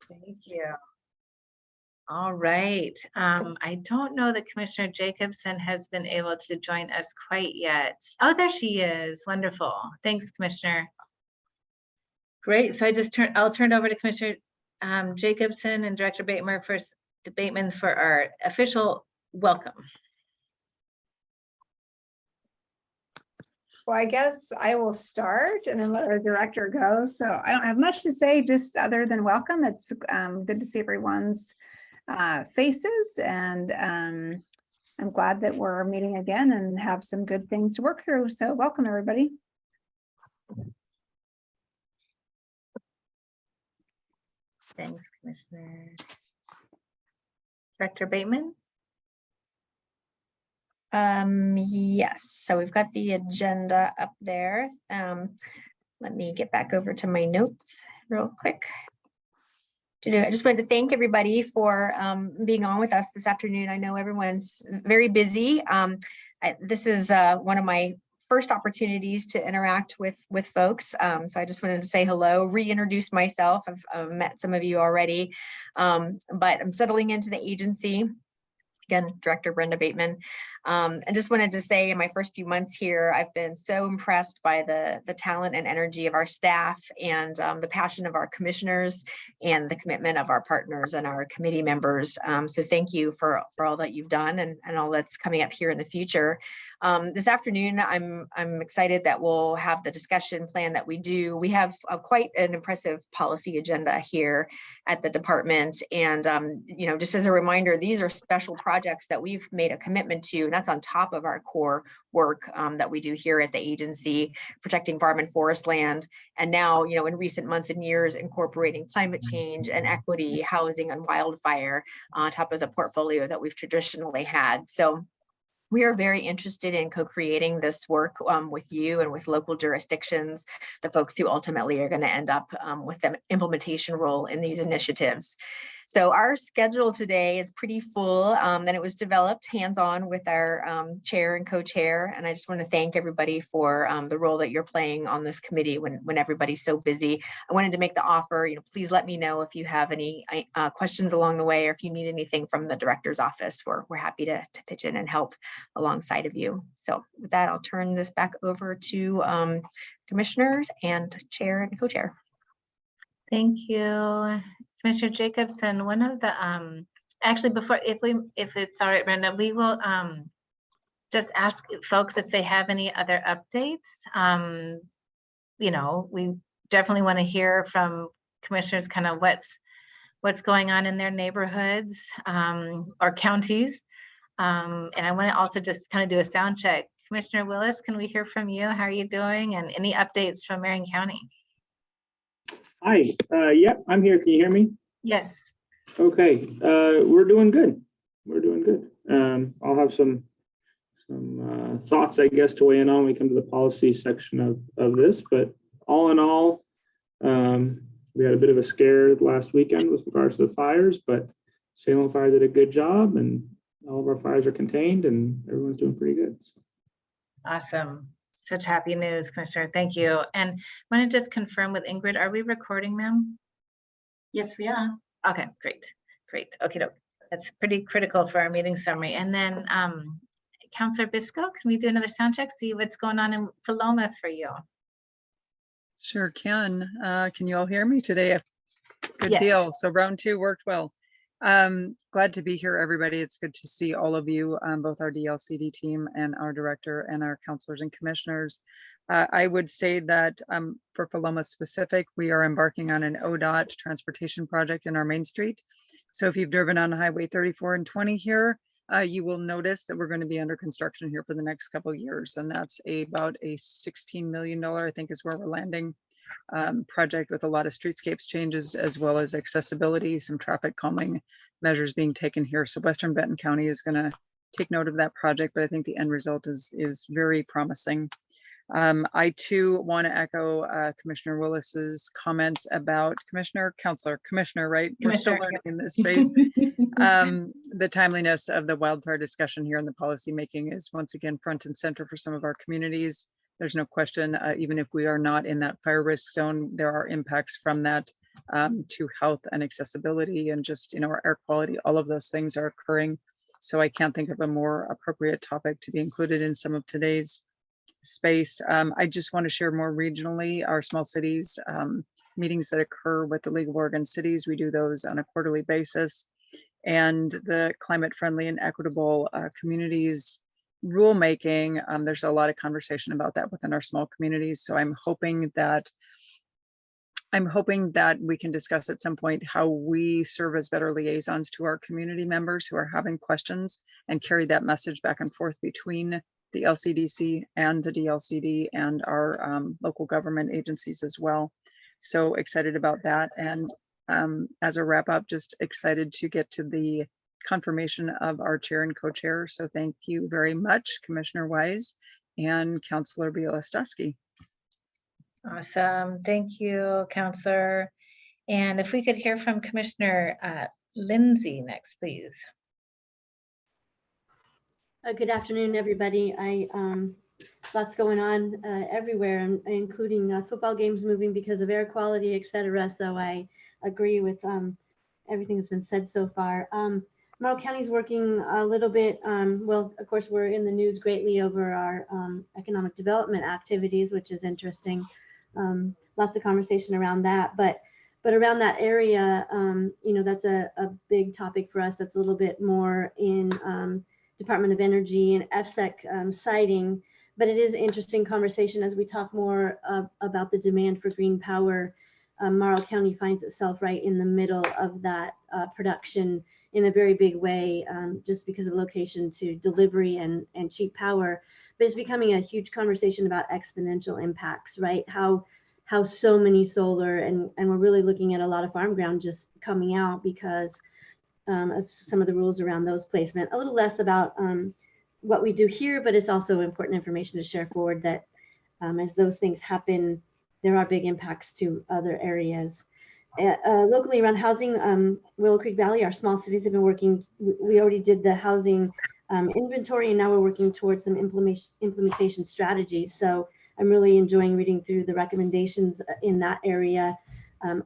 Thank you. All right. I don't know that Commissioner Jacobson has been able to join us quite yet. Oh, there she is. Wonderful. Thanks, Commissioner. Great. So I'll turn it over to Commissioner Jacobson and Director Bateman's for our official welcome. Well, I guess I will start and then let our director go. So I don't have much to say, just other than welcome. It's good to see everyone's faces, and I'm glad that we're meeting again and have some good things to work through. So welcome, everybody. Thanks, Commissioner. Director Bateman? Yes, so we've got the agenda up there. Let me get back over to my notes real quick. I just wanted to thank everybody for being on with us this afternoon. I know everyone's very busy. This is one of my first opportunities to interact with folks. So I just wanted to say hello, reintroduce myself. I've met some of you already, but I'm settling into the agency. Again, Director Brenda Bateman. I just wanted to say in my first few months here, I've been so impressed by the talent and energy of our staff, and the passion of our commissioners, and the commitment of our partners and our committee members. So thank you for all that you've done and all that's coming up here in the future. This afternoon, I'm excited that we'll have the discussion plan that we do. We have quite an impressive policy agenda here at the department. And, you know, just as a reminder, these are special projects that we've made a commitment to, and that's on top of our core work that we do here at the agency, protecting farm and forest land. And now, you know, in recent months and years, incorporating climate change and equity, housing, and wildfire on top of the portfolio that we've traditionally had. So we are very interested in co-creating this work with you and with local jurisdictions, the folks who ultimately are going to end up with the implementation role in these initiatives. So our schedule today is pretty full, and it was developed hands-on with our chair and co-chair. And I just want to thank everybody for the role that you're playing on this committee when everybody's so busy. I wanted to make the offer, you know, please let me know if you have any questions along the way, or if you need anything from the director's office. We're happy to pitch in and help alongside of you. So with that, I'll turn this back over to commissioners and chair and co-chair. Thank you. Commissioner Jacobson, one of the actually before, if it's all right, Brenda, we will just ask folks if they have any other updates. You know, we definitely want to hear from commissioners kind of what's going on in their neighborhoods or counties. And I want to also just kind of do a sound check. Commissioner Willis, can we hear from you? How are you doing? And any updates from Marion County? Hi, yeah, I'm here. Can you hear me? Yes. Okay, we're doing good. We're doing good. I'll have some thoughts, I guess, to weigh in on when we come to the policy section of this. But all in all, we had a bit of a scare last weekend with regards to the fires, but Salem Fire did a good job, and all of our fires are contained, and everyone's doing pretty good. So. Awesome. Such happy news, Commissioner. Thank you. And I want to just confirm with Ingrid, are we recording, ma'am? Yes, we are. Okay, great. Great. Okay, that's pretty critical for our meeting summary. And then Councilor Bisco, can we do another sound check? See what's going on in Philomath for you? Sure can. Can you all hear me today? Good Yes. Deal. So round 2 worked well. Glad to be here, everybody. It's good to see all of you, both our DLCD team and our director and our counselors and commissioners. I would say that for Philomath specific, we are embarking on an Odot transportation project in our main street. So if you've driven on Highway 34 and 20 here, you will notice that we're going to be under construction here for the next couple of years. And that's about a $16 million, I think is where we're landing, project with a lot of streetscapes changes, as well as accessibility, some traffic calming measures being taken here. So Western Benton County is going to take note of that project, but I think the end result is very promising. I too want to echo Commissioner Willis's comments about Commissioner, right? We're still learning in this space. The timeliness of the wildfire discussion here in the policy making is once again front and center for some of our communities. There's no question, even if we are not in that fire risk zone, there are impacts from that to health and accessibility and just, our air quality, all of those things are occurring. So I can't think of a more appropriate topic to be included in some of today's space. I just want to share more regionally, our small cities meetings that occur with the League of Oregon Cities. We do those on a quarterly basis. And the climate friendly and equitable communities rulemaking, there's a lot of conversation about that within our small communities. So I'm hoping that we can discuss at some point how we serve as better liaisons to our community members who are having questions and carry that message back and forth between the LCDC and the DLCD and our local government agencies as well. So excited about that. And as a wrap up, just excited to get to the confirmation of our chair and co-chair. So thank you very much, Commissioner Wise and Councillor Bielostowski. Awesome. Thank you, Counselor. And if we could hear from Commissioner Lindsay next, please. Good afternoon, everybody. Lots going on everywhere, including football games moving because of air quality, etc. So I agree with everything that's been said so far. Morrow County is working a little bit. Well, of course, we're in the news greatly over our economic development activities, which is interesting. Lots of conversation around that, but around that area, that's a big topic for us. That's a little bit more in Department of Energy and FSEC siting, but it is an interesting conversation as we talk more about the demand for green power. Morrow County finds itself right in the middle of that production in a very big way, just because of location to delivery and cheap power. But it's becoming a huge conversation about exponential impacts, right? How so many solar, and we're really looking at a lot of farm ground just coming out because of some of the rules around those placement. A little less about what we do here, but it's also important information to share forward that as those things happen, there are big impacts to other areas. Locally around housing, Willow Creek Valley, our small cities have been working. We already did the housing inventory, and now we're working towards some implementation strategies. So I'm really enjoying reading through the recommendations in that area.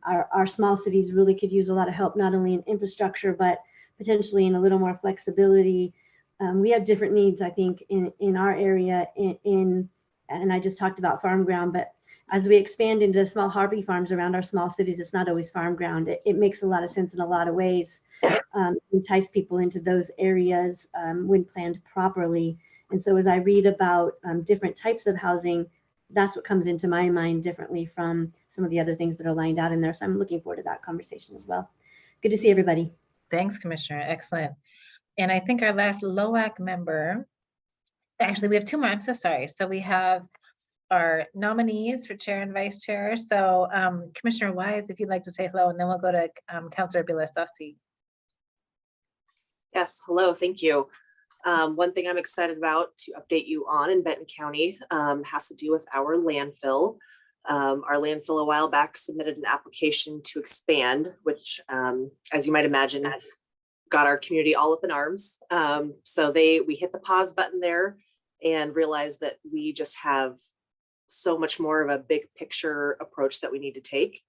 Our small cities really could use a lot of help, not only in infrastructure, but potentially in a little more flexibility. We have different needs, I think, in our area, and I just talked about farm ground, but as we expand into small Harvey farms around our small cities, it's not always farm ground. It makes a lot of sense in a lot of ways, entice people into those areas when planned properly. And so as I read about different types of housing, that's what comes into my mind differently from some of the other things that are lined out in there. So I'm looking forward to that conversation as well. Good to see everybody. Thanks, Commissioner. Excellent. And I think our last LOAC member, actually we have two more, I'm so sorry. So we have our nominees for chair and vice chair. So Commissioner Wise, if you'd like to say hello, and then we'll go to Councillor Bielostowski. Yes, hello, thank you. One thing I'm excited about to update you on in Benton County has to do with our landfill. Our landfill a while back submitted an application to expand, which, as you might imagine, got our community all up in arms. So we hit the pause button there and realized that we just have so much more of a big picture approach that we need to take.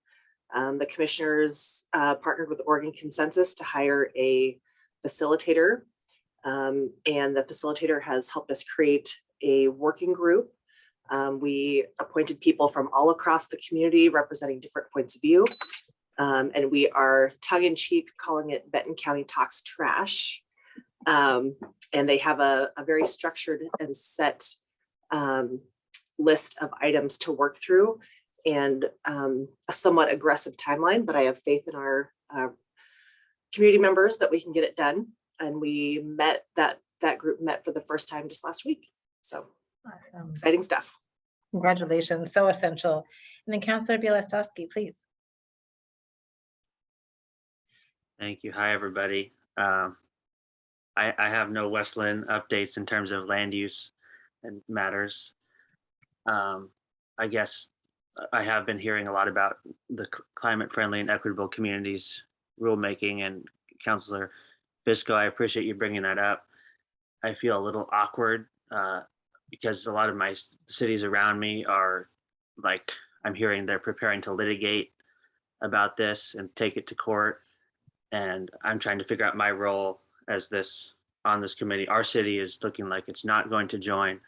The commissioners partnered with Oregon Consensus to hire a facilitator, and the facilitator has helped us create a working group. We appointed people from all across the community representing different points of view, and we are tongue-in-cheek calling it Benton County Talks Trash. And they have a very structured and set list of items to work through, and a somewhat aggressive timeline, but I have faith in our community members that we can get it done. And we met, that group met for the first time just last week. So Awesome. exciting stuff. Congratulations, so essential. And then Councillor Bielostowski, please. Thank you. Hi, everybody. I have no Westland updates in terms of land use and matters. I guess I have been hearing a lot about the climate friendly and equitable communities rulemaking, and Councillor Fisco, I appreciate you bringing that up. I feel a little awkward because a lot of my cities around me are like, I'm hearing they're preparing to litigate about this and take it to court. And I'm trying to figure out my role as this on this committee. Our city is looking like it's not going to join.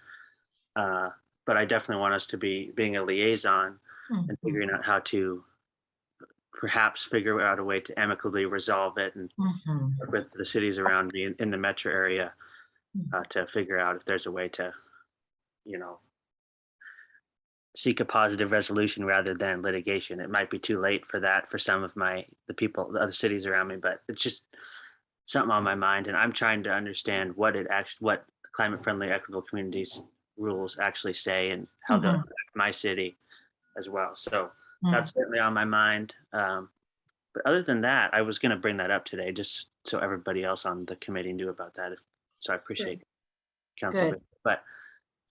But I definitely want us to be being a liaison and figuring out how to perhaps figure out a way to amicably resolve it and work with the cities around me in the metro area to figure out if there's a way to, you know, seek a positive resolution rather than litigation. It might be too late for that for some of the other cities around me, but it's just something on my mind, and I'm trying to understand what climate friendly equitable communities rules actually say and how they'll affect my city as well. So that's certainly on my mind. But other than that, I was going to bring that up today just so everybody else on the committee knew about that. So I appreciate Council, but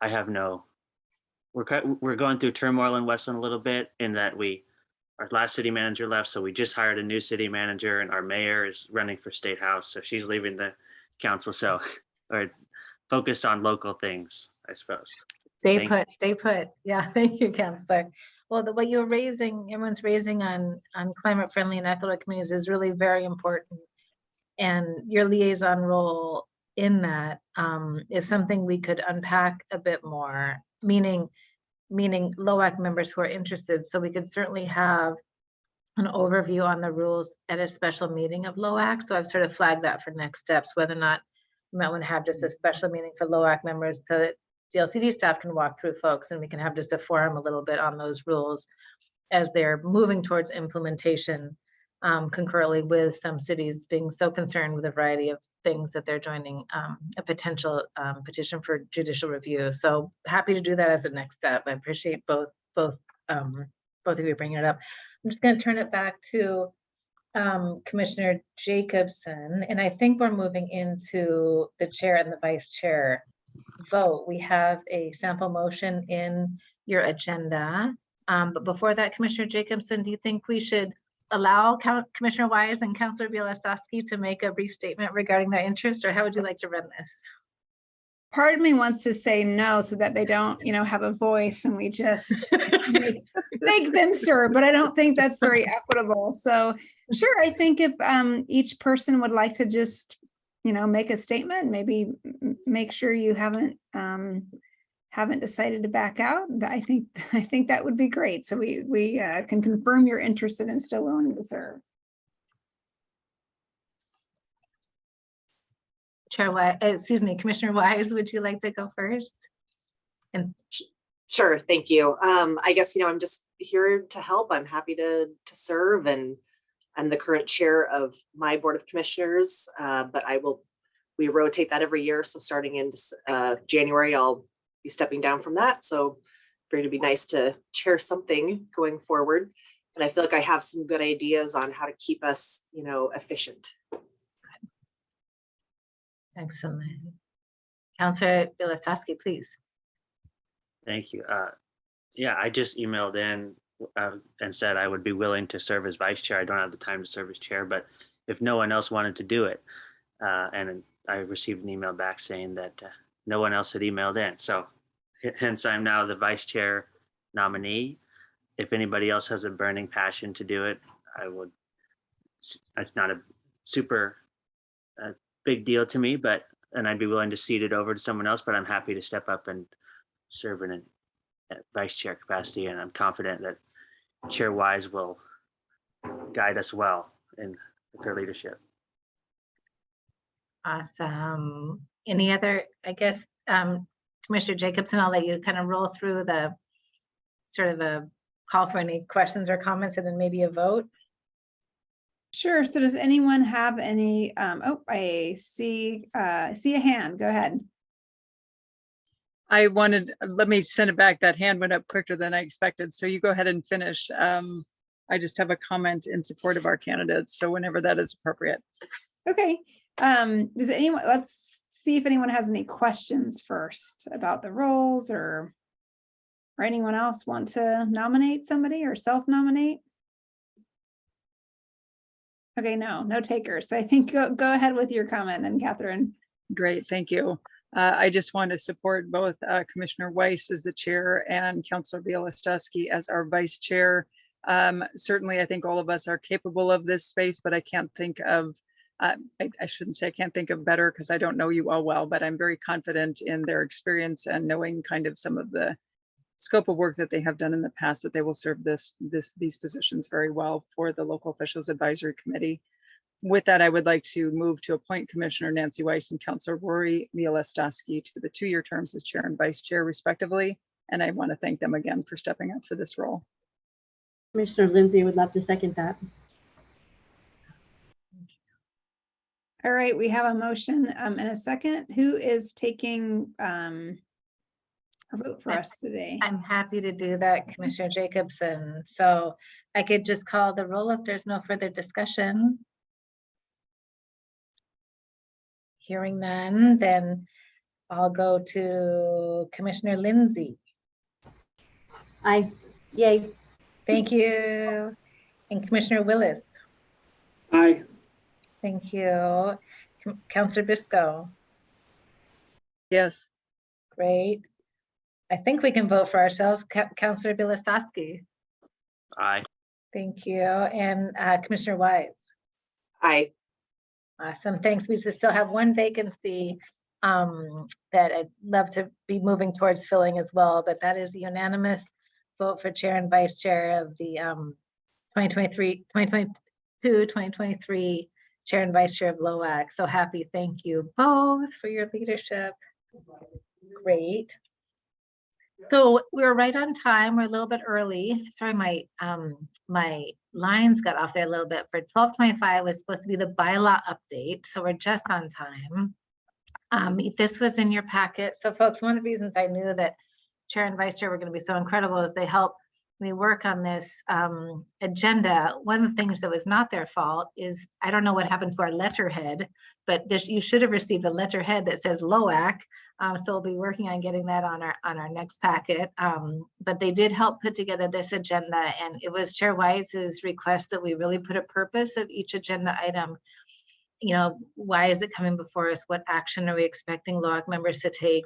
I have we're going through turmoil in Westland a little bit in that our last city manager left, so we just hired a new city manager, and our mayor is running for state house, so she's leaving the council. So we're focused on local things, I suppose. Stay put. Yeah, thank you, Councillor. Well, what you're raising, everyone's raising on climate friendly and equitable communities is really very important. And your liaison role in that is something we could unpack a bit more, meaning LOAC members who are interested. So we could certainly have an overview on the rules at a special meeting of LOAC. So I've sort of flagged that for next steps, whether or not we might want to have just a special meeting for LOAC members so that DLCD staff can walk through folks and we can have just a forum a little bit on those rules as they're moving towards implementation concurrently with some cities being so concerned with a variety of things that they're joining a potential petition for judicial review. So happy to do that as a next step. I appreciate both of you bringing it up. I'm just going to turn it back to Commissioner Jacobson, and I think we're moving into the chair and the vice chair vote. We have a sample motion in your agenda, but before that, Commissioner Jacobson, do you think we should allow Commissioner Wise and Councillor Bielosowski to make a brief statement regarding their interest, or how would you like to run this? Part of me wants to say no so that they don't, have a voice and we just make them serve, but I don't think that's very equitable. So sure, I think if each person would like to just, make a statement, maybe make sure you haven't decided to back out. I think that would be great. So we can confirm you're interested and still willing to serve. Commissioner Wise, would you like to go first? And Sure, thank you. I guess, I'm just here to help. I'm happy to serve, and I'm the current chair of my Board of Commissioners, but we rotate that every year. So starting in January, I'll be stepping down from that. So for it to be nice to chair something going forward. And I feel like I have some good ideas on how to keep us, efficient. excellent. Councillor Bielosowski, please. Thank you. Yeah, I just emailed in and said I would be willing to serve as vice chair. I don't have the time to serve as chair, but if no one else wanted to do it, and I received an email back saying that no one else had emailed in. So hence I'm now the vice chair nominee. If anybody else has a burning passion to do it, it's not a super big deal to me, and I'd be willing to cede it over to someone else, but I'm happy to step up and serve in a vice chair capacity. And I'm confident that Chair Wise will guide us well with her leadership. Awesome. Any other, Commissioner Jacobson, I'll let you kind of roll through the sort of a call for any questions or comments and then maybe a vote. Sure. So does anyone have any, I see a hand. Go ahead. Let me send it back. That hand went up quicker than I expected. So you go ahead and finish. I just have a comment in support of our candidates. So whenever that is appropriate. Okay. Let's see if anyone has any questions first about the roles or anyone else want to nominate somebody or self-nominate? Okay, no takers. So I think go ahead with your comment then, Catherine. Great, thank you. I just want to support both Commissioner Weiss as the chair and Councilor Bielosowski as our vice chair. Certainly, I think all of us are capable of this space, but I can't think of, I shouldn't say I can't think of better because I don't know you all well, but I'm very confident in their experience and knowing kind of some of the scope of work that they have done in the past, that they will serve these positions very well for the Local Officials Advisory Committee. With that, I would like to move to appoint Commissioner Nancy Weiss and Councilor Rory Mielastoski to the 2-year terms as Chair and Vice Chair respectively. And I want to thank them again for stepping up for this role. Commissioner Lindsay would love to second that. All right, we have a motion and a second. Who is taking a vote for us today? I'm happy to do that, Commissioner Jacobson. So I could just call the roll if there's no further discussion. Hearing none, then I'll go to Commissioner Lindsay. Aye. Yay. Thank you. And Commissioner Willis. Aye. Thank you. Councilor Bisco. Yes. Great. I think we can vote for ourselves. Councilor Bielostowski. Aye. Thank you. And Commissioner Wise. Aye. Awesome. Thanks. We still have one vacancy that I'd love to be moving towards filling as well, but that is a unanimous vote for Chair and Vice Chair of the 2022-2023 Chair and Vice Chair of LOAC. So happy. Thank you both for your leadership. Great. So we're right on time. We're a little bit early. Sorry, my lines got off there a little bit. For 12:25 was supposed to be the bylaw update, so we're just on time. This was in your packet. So folks, one of the reasons I knew that Chair and Vice Chair were going to be so incredible is they helped me work on this agenda. One of the things that was not their fault is, I don't know what happened to our letterhead, but you should have received a letterhead that says LOAC. So we'll be working on getting that on our next packet. But they did help put together this agenda, and it was Chair Wise's request that we really put a purpose of each agenda item. You know, why is it coming before us? What action are we expecting LOAC members to take?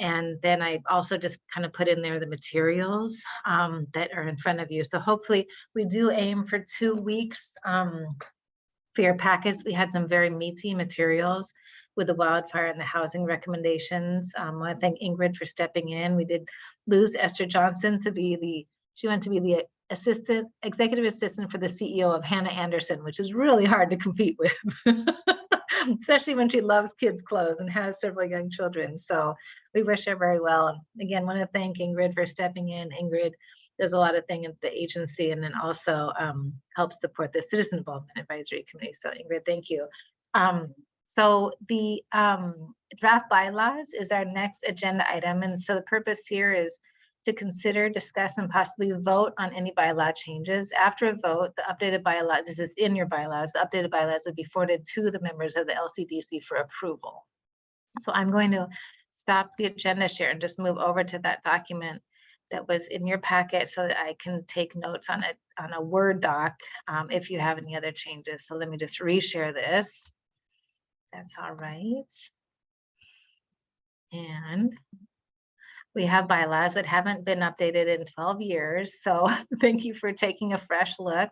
And then I also just kind of put in there the materials that are in front of you. So hopefully we do aim for 2 weeks for your packets. We had some very meaty materials with the wildfire and the housing recommendations. I want to thank Ingrid for stepping in. We did lose Esther Johnson she went to be the executive assistant for the CEO of Hannah Anderson, which is really hard to compete with, especially when she loves kids' clothes and has several young children. So we wish her very well. And again, want to thank Ingrid for stepping in. Ingrid does a lot of things at the agency and then also helps support the Citizen Involvement Advisory Committee. So Ingrid, thank you. So the draft bylaws is our next agenda item. And so the purpose here is to consider, discuss, and possibly vote on any bylaw changes. After a vote, the updated bylaws, this is in your bylaws, the updated bylaws would be forwarded to the members of the LCDC for approval. So I'm going to stop the agenda share and just move over to that document that was in your packet so that I can take notes on it on a Word doc if you have any other changes. So let me just reshare this. That's all right. And we have bylaws that haven't been updated in 12 years. So thank you for taking a fresh look.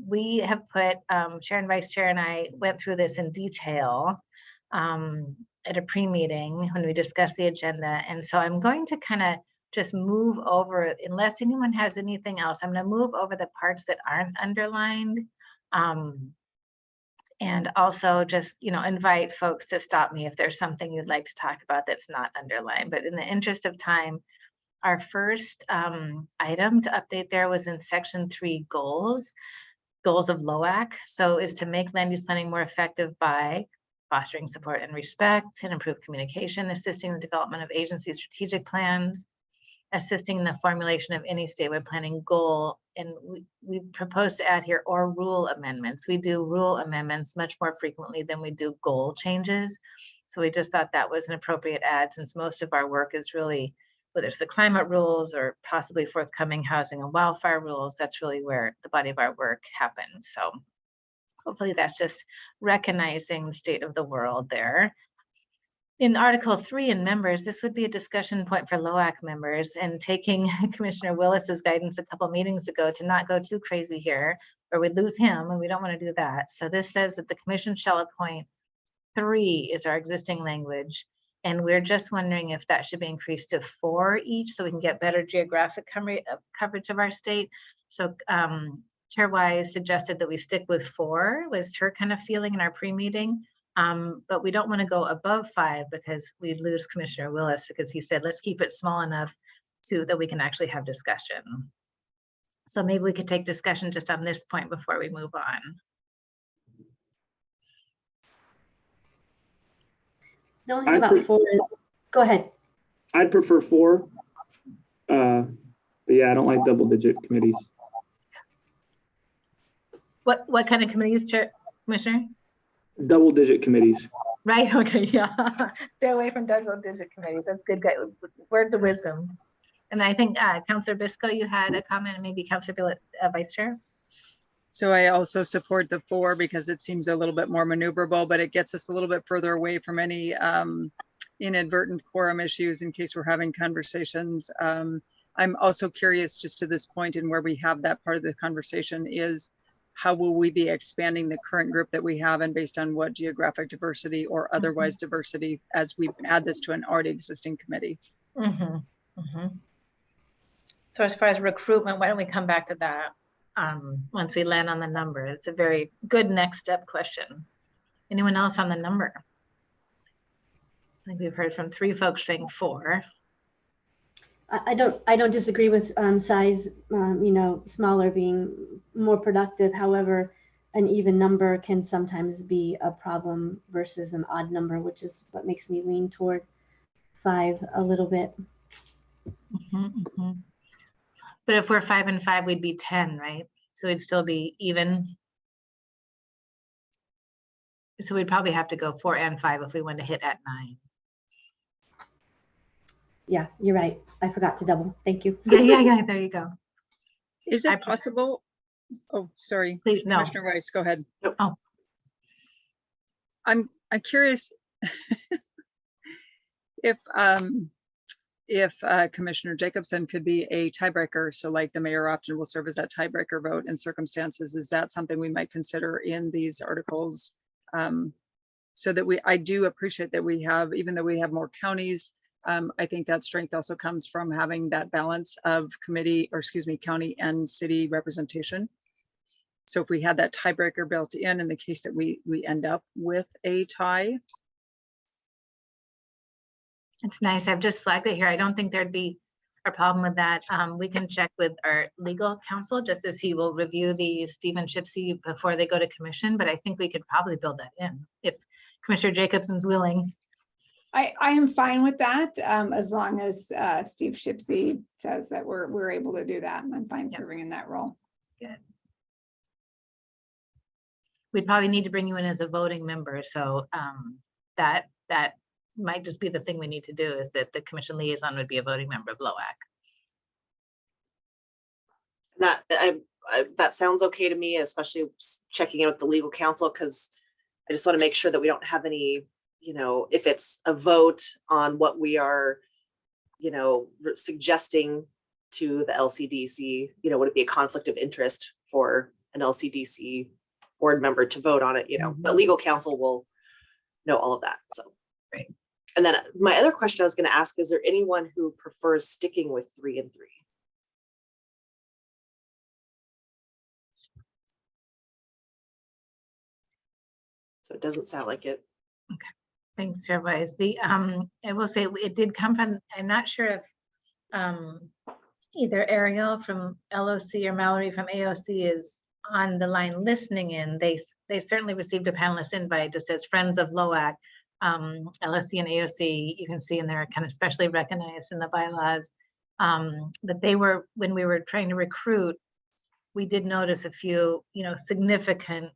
We have put, Chair and Vice Chair and I went through this in detail at a pre-meeting when we discussed the agenda. And so I'm going to kind of just move over, unless anyone has anything else, I'm going to move over the parts that aren't underlined. And also just, invite folks to stop me if there's something you'd like to talk about that's not underlined. But in the interest of time, our first item to update there was in section 3, goals of LOAC. So is to make land use planning more effective by fostering support and respect and improve communication, assisting the development of agency strategic plans, assisting in the formulation of any statewide planning goal. And we propose to add here, or rule amendments. We do rule amendments much more frequently than we do goal changes. So we just thought that was an appropriate add, since most of our work is really, whether it's the climate rules or possibly forthcoming housing and wildfire rules, that's really where the body of our work happens. So hopefully that's just recognizing the state of the world there. in Article 3 in members, this would be a discussion point for LOAC members, and taking Commissioner Willis's guidance a couple meetings ago to not go too crazy here, or we lose him, and we don't want to do that. So this says that the commission shall appoint 3 is our existing language. And we're just wondering if that should be increased to 4 each, so we can get better geographic coverage of our state. So Chair Wise suggested that we stick with 4, was her kind of feeling in our pre-meeting. But we don't want to go above 5 because we'd lose Commissioner Willis, because he said, let's keep it small enough that we can actually have discussion. So maybe we could take discussion just on this point before we move on. The only thing about 4 is, go ahead. I'd prefer 4. But yeah, I don't like double-digit committees. What kind of committees, Chair, Commissioner? Double-digit committees. Right, okay, yeah. Stay away from double-digit committees. That's good, words of wisdom. And I think Councillor Biscoe, you had a comment, and maybe Councillor Vice Chair. So I also support the 4 because it seems a little bit more maneuverable, but it gets us a little bit further away from any inadvertent quorum issues in case we're having conversations. I'm also curious, just to this point and where we have that part of the conversation, is how will we be expanding the current group that we have, and based on what geographic diversity or otherwise diversity, as we add this to an already existing committee. So as far as recruitment, why don't we come back to that once we land on the number? It's a very good next step question. Anyone else on the number? I think we've heard from 3 folks saying 4. I don't disagree with size, smaller being more productive. However, an even number can sometimes be a problem versus an odd number, which is what makes me lean toward 5 a little bit. But if we're 5 and 5, we'd be 10, right? So we'd still be even. So we'd probably have to go 4 and 5 if we want to hit at 9. Yeah, you're right. I forgot to double. Thank you. Yeah. There you go. Is it possible? Oh, sorry. Please, no. Commissioner Weiss, go ahead. Oh. I'm curious if Commissioner Jacobson could be a tiebreaker. So like the mayor often will serve as that tiebreaker vote in circumstances. Is that something we might consider in these articles? So that I do appreciate that we have, even though we have more counties, I think that strength also comes from having that balance of county and city representation. So if we had that tiebreaker built in the case that we end up with a tie. It's nice. I've just flagged it here. I don't think there'd be a problem with that. We can check with our legal counsel, just as he will review the Stephen Shipsey before they go to commission, but I think we could probably build that in if Commissioner Jacobson's willing. I am fine with that, as long as Steve Shipsey says that we're able to do that. I'm fine serving in that role. Good. We'd probably need to bring you in as a voting member, so that might just be the thing we need to do, is that the commission liaison would be a voting member of LOAC. That sounds okay to me, especially checking in with the legal counsel, because I just want to make sure that we don't have any, if it's a vote on what we are, suggesting to the LCDC, would it be a conflict of interest for an LCDC board member to vote on it, but legal counsel will know all of that. So, right. And then my other question I was going to ask, is there anyone who prefers sticking with 3 and 3? So it doesn't sound like it. Okay, thanks, Chair Wise. I will say it did come from, I'm not sure if either Ariel from LOC or Mallory from AOC is on the line listening in. They certainly received a panelist invite just as friends of LOAC. LSC and AOC, you can see, and they're kind of specially recognized in the bylaws. But they were, when we were trying to recruit, we did notice a few, significant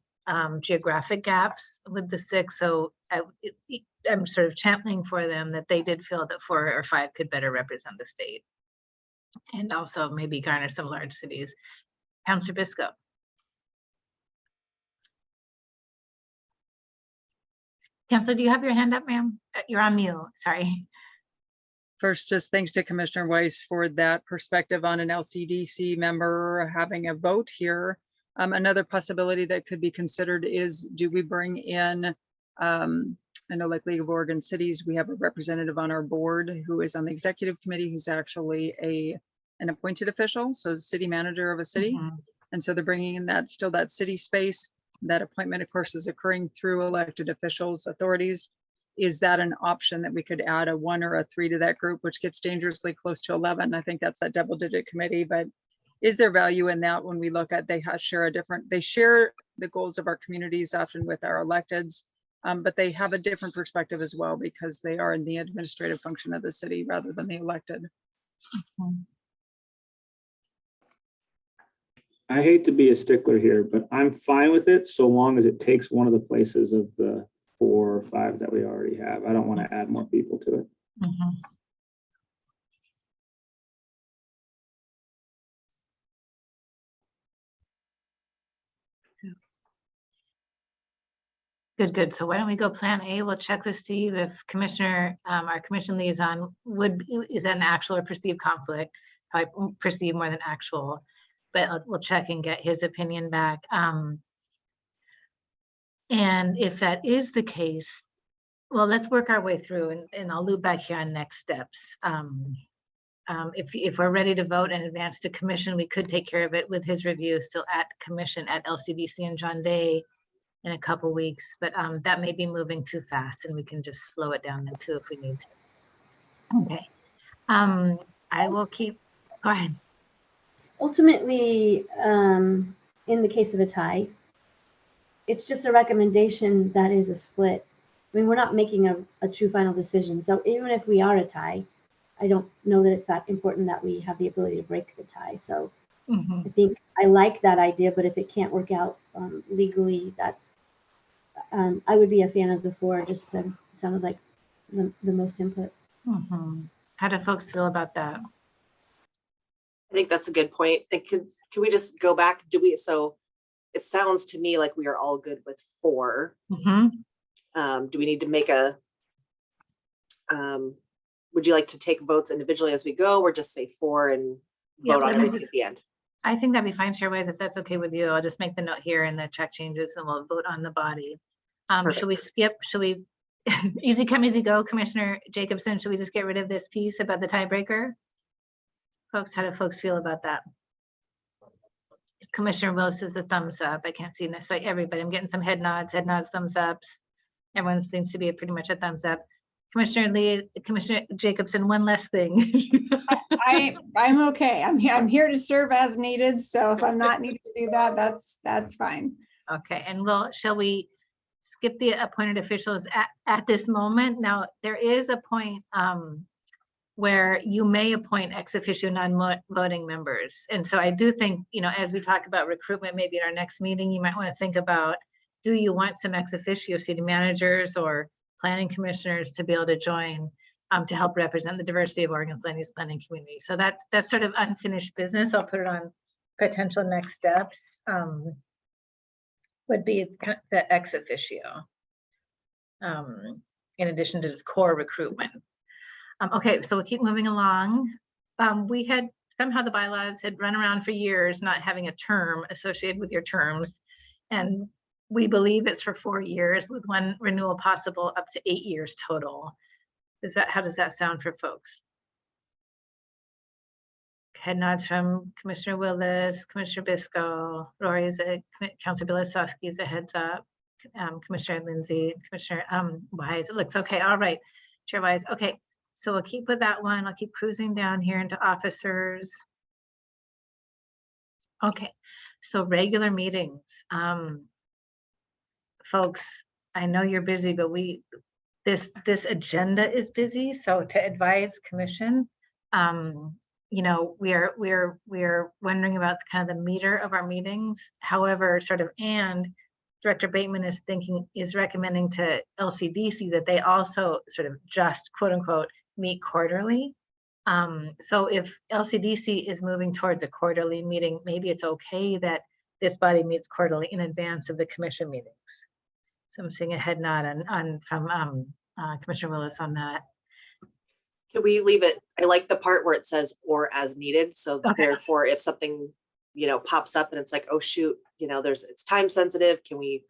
geographic gaps with the 6. So I'm sort of channeling for them that they did feel that 4 or 5 could better represent the state, and also maybe garner some large cities. Councillor Biscoe. Counselor, do you have your hand up, ma'am? You're on mute, sorry. First, just thanks to Commissioner Weiss for that perspective on an LCDC member having a vote here. Another possibility that could be considered is, do we bring in, I know like League of Oregon Cities, we have a representative on our board who is on the executive committee who's actually an appointed official, so the city manager of a city. Mhm. And so they're bringing in that city space. That appointment, of course, is occurring through elected officials, authorities. Is that an option that we could add a 1 or a 3 to that group, which gets dangerously close to 11? I think that's that double-digit committee, but is there value in that when we look at they share the goals of our communities often with our electeds, but they have a different perspective as well because they are in the administrative function of the city rather than the elected. Mhm. I hate to be a stickler here, but I'm fine with it so long as it takes one of the places of the 4 or 5 that we already have. I don't want to add more people to it. Mhm. Good, good. So why don't we go plan A? We'll check with Steve if Commissioner, our commission liaison is that an actual or perceived conflict? Probably perceived more than actual, but we'll check and get his opinion back. And if that is the case, well, let's work our way through and I'll loop back here on next steps. If we're ready to vote and advance to commission, we could take care of it with his review still at commission at LCDC and John Day in a couple weeks, but that may be moving too fast and we can just slow it down then too if we need to. Okay. I will keep, go ahead. Ultimately, in the case of a tie, it's just a recommendation that is a split. I mean, we're not making a true final decision. So even if we are a tie, I don't know that it's that important that we have the ability to break the tie. So I think I like that idea, but if it can't work out legally, that I would be a fan of the 4, just to sound like the most input. How do folks feel about that? I think that's a good point. And can we just go back? So it sounds to me like we are all good with 4. Do we need to make would you like to take votes individually as we go, or just say 4 and vote on it at the end? I think that'd be fine, Chairways, if that's okay with you. I'll just make the note here and the check changes and we'll vote on the body. Should we skip, easy come, easy go, Commissioner Jacobson, should we just get rid of this piece about the tiebreaker? Folks, how do folks feel about that? Commissioner Willis is the thumbs up. I can't see necessarily everybody. I'm getting some head nods, thumbs ups. Everyone seems to be pretty much a thumbs up. Commissioner Lee, Commissioner Jacobson, one less thing. I'm okay. I'm here to serve as needed. So if I'm not needed to do that, that's fine. Okay, and shall we skip the appointed officials at this moment? Now, there is a point where you may appoint ex officio non-voting members. And so I do think, as we talk about recruitment, maybe at our next meeting, you might want to think about, do you want some ex officio city managers or planning commissioners to be able to join to help represent the diversity of Oregon's land use planning community? So that's sort of unfinished business. I'll put it on potential next steps. Would be the ex officio, in addition to this core recruitment. Okay, so we'll keep moving along. We had, somehow the bylaws had run around for years not having a term associated with your terms. And we believe it's for 4 years with 1 renewal possible up to 8 years total. How does that sound for folks? Head nods from Commissioner Willis, Commissioner Bisco, Rory is a, Councilor Bilasowski is a heads up, Commissioner Lindsay, Commissioner Wise, it looks okay. All right, Chair Wise. Okay, so we'll keep with that one. I'll keep cruising down here into officers. Okay, so regular meetings. Folks, I know you're busy, but this agenda is busy. So to advise commission, we're wondering about kind of the meter of our meetings. However, and Director Bateman is recommending to LCDC that they also sort of just quote unquote meet quarterly. So if LCDC is moving towards a quarterly meeting, maybe it's okay that this body meets quarterly in advance of the commission meetings. So I'm seeing a head nod from Commissioner Willis on that. Can we leave it? I like the part where it says or as needed. So Okay. therefore, if something, pops up and it's like, oh, shoot, it's time sensitive. Can we,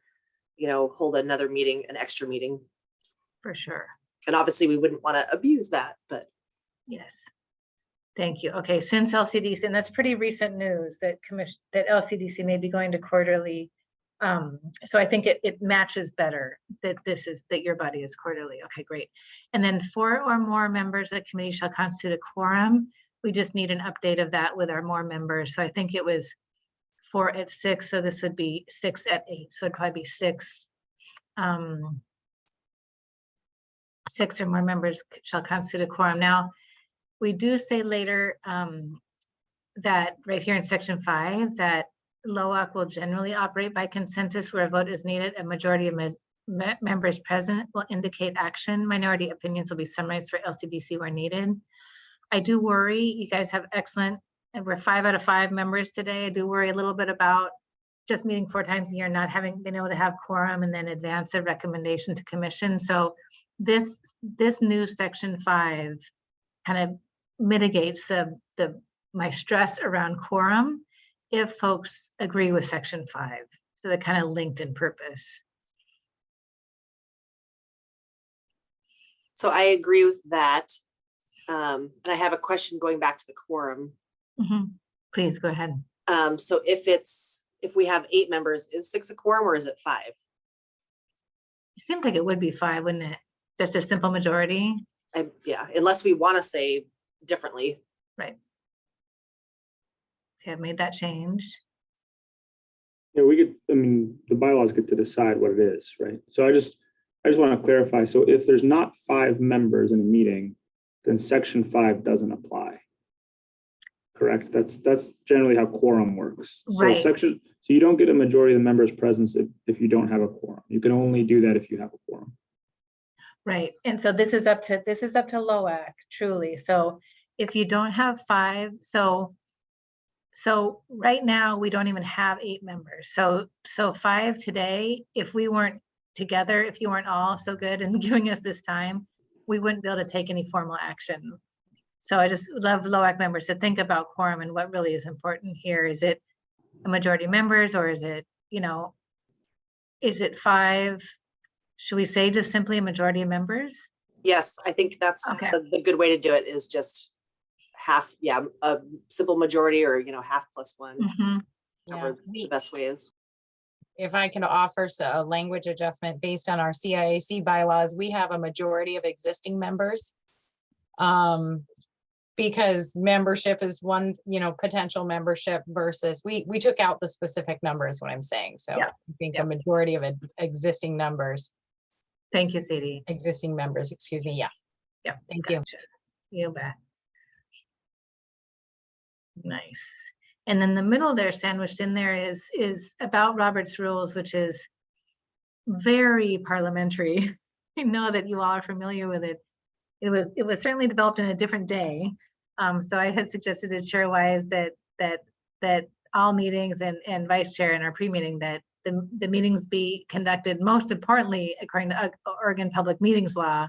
hold another meeting, an extra meeting? For sure. And obviously we wouldn't want to abuse that, but Yes. Thank you. Okay, since LCDC, and that's pretty recent news that that LCDC may be going to quarterly. So I think it matches better that that your body is quarterly. Okay, great. And then 4 or more members of the committee shall constitute a quorum. We just need an update of that with our more members. So I think it was 4 at 6. So this would be 6 at 8. So it'd probably be 6. 6 or more members shall constitute a quorum. Now, we do say later that right here in section 5, that LOAC will generally operate by consensus where a vote is needed. A majority of members present will indicate action. Minority opinions will be summarized for LCDC where needed. I do worry, you guys have excellent, and we're 5 out of 5 members today. I do worry a little bit about just meeting 4 times a year, not having been able to have quorum and then advance a recommendation to commission. So this new section 5 kind of mitigates my stress around quorum if folks agree with section 5. So they're kind of linked in purpose. so I agree with that. And I have a question going back to the quorum. Please go ahead. So if we have 8 members, is 6 a quorum or is it 5? It seems like it would be 5, wouldn't it? Just a simple majority. Yeah, unless we want to say differently. Right. Okay, I've made that change. Yeah, the bylaws get to decide what it is, right? So I just want to clarify. So if there's not 5 members in a meeting, then section 5 doesn't apply. Correct? That's generally how quorum works. Right. So you don't get a majority of the members present if you don't have a quorum. You can only do that if you have a quorum. Right. And so this is up to LOAC, truly. So if you don't have 5, so right now we don't even have 8 members. So 5 today, if we weren't together, if you weren't all so good and giving us this time, we wouldn't be able to take any formal action. So I just love LOAC members to think about quorum and what really is important here. Is it a majority of members, or is it, is it 5? Should we say just simply a majority of members? Yes, I think that's Okay. the good way to do it, is just half, a simple majority, or half plus 1, Mhm. Yeah, whatever the best way is. if I can offer a language adjustment based on our CIAC bylaws, we have a majority of existing members. Because membership is one, potential membership versus we took out the specific number is what I'm saying. So Yeah. I think Yeah. a majority of existing members, Thank you, Sadie. excuse me. Yeah. Yeah. Thank you. Gotcha. You bet. Nice. And then the middle there, sandwiched in there, is about Robert's rules, which is very parliamentary. I know that you all are familiar with it. It was certainly developed in a different day. So I had suggested to Chair Wise that all meetings and Vice Chair in our pre-meeting that the meetings be conducted most importantly according to Oregon Public Meetings Law,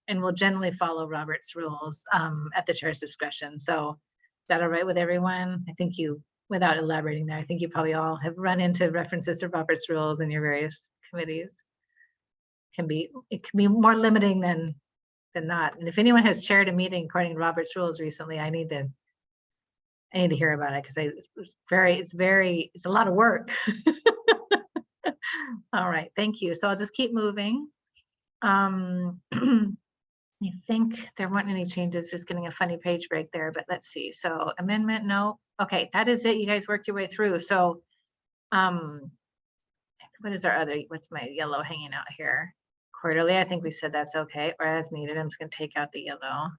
and will generally follow Robert's rules at the chair's discretion. So is that all right with everyone? I think you, without elaborating there, I think you probably all have run into references to Robert's rules in your various committees. It can be more limiting than not. And if anyone has chaired a meeting according to Robert's rules recently, I need to hear about it, because it's a lot of work. All right, thank you. So I'll just keep moving. I think there weren't any changes, just getting a funny page break there, but let's see. So amendment, no. Okay, that is it. You guys worked your way through. So what is our other, what's my yellow hanging out here? Quarterly, I think we said that's okay, or as needed. I'm just gonna take out the yellow.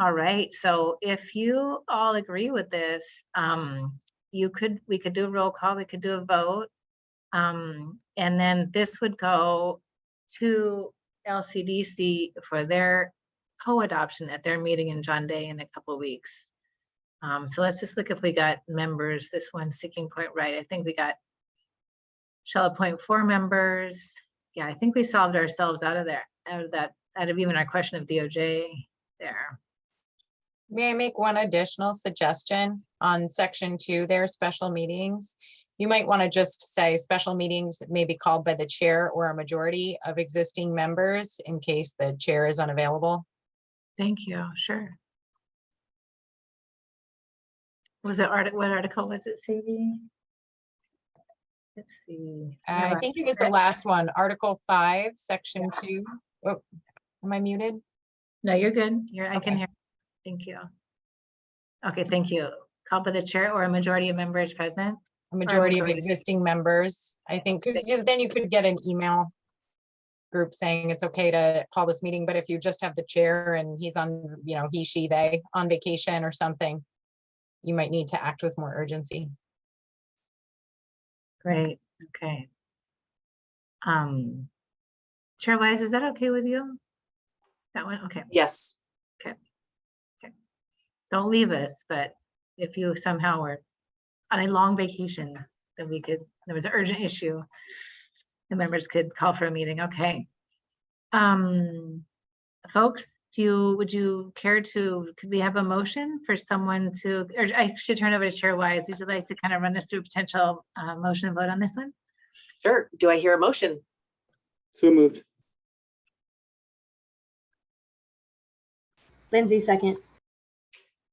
All right, so if you all agree with this, we could do a roll call, we could do a vote. And then this would go to LCDC for their co-adoption at their meeting in John Day in a couple of weeks. So let's just look if we got members. This one, sticking point right. I think we got, shall appoint 4 members. yeah, I think we solved ourselves out of there, out of even our question of DOJ there. May I make one additional suggestion on section 2 there, special meetings? You might want to just say special meetings may be called by the chair or a majority of existing members in case the chair is unavailable. Thank you, sure. Was it what article was it, Sadie? Let's see. I think it was the last one, Article 5, Section 2. Oh, am I muted? No, you're good. I can Okay. hear. Thank you. Okay, thank you. Called by the chair or a majority of members present. A majority of majority. existing members, I think, because then you could get an email group saying it's okay to call this meeting, but if you just have the chair and he's on, he, she, they on vacation or something, you might need to act with more urgency. Great, okay. Chair Wise, is that okay with you? That one, okay. Yes. Don't leave us, but if you somehow were on a long vacation, then there was an urgent issue, the members could call for a meeting, okay. Folks, would you care to, could we have a motion for someone to, or I should turn over to Chair Wise, would you like to kind of run us through potential motion and vote on this one? Sure. Do I hear a motion? So moved. Lindsay, second.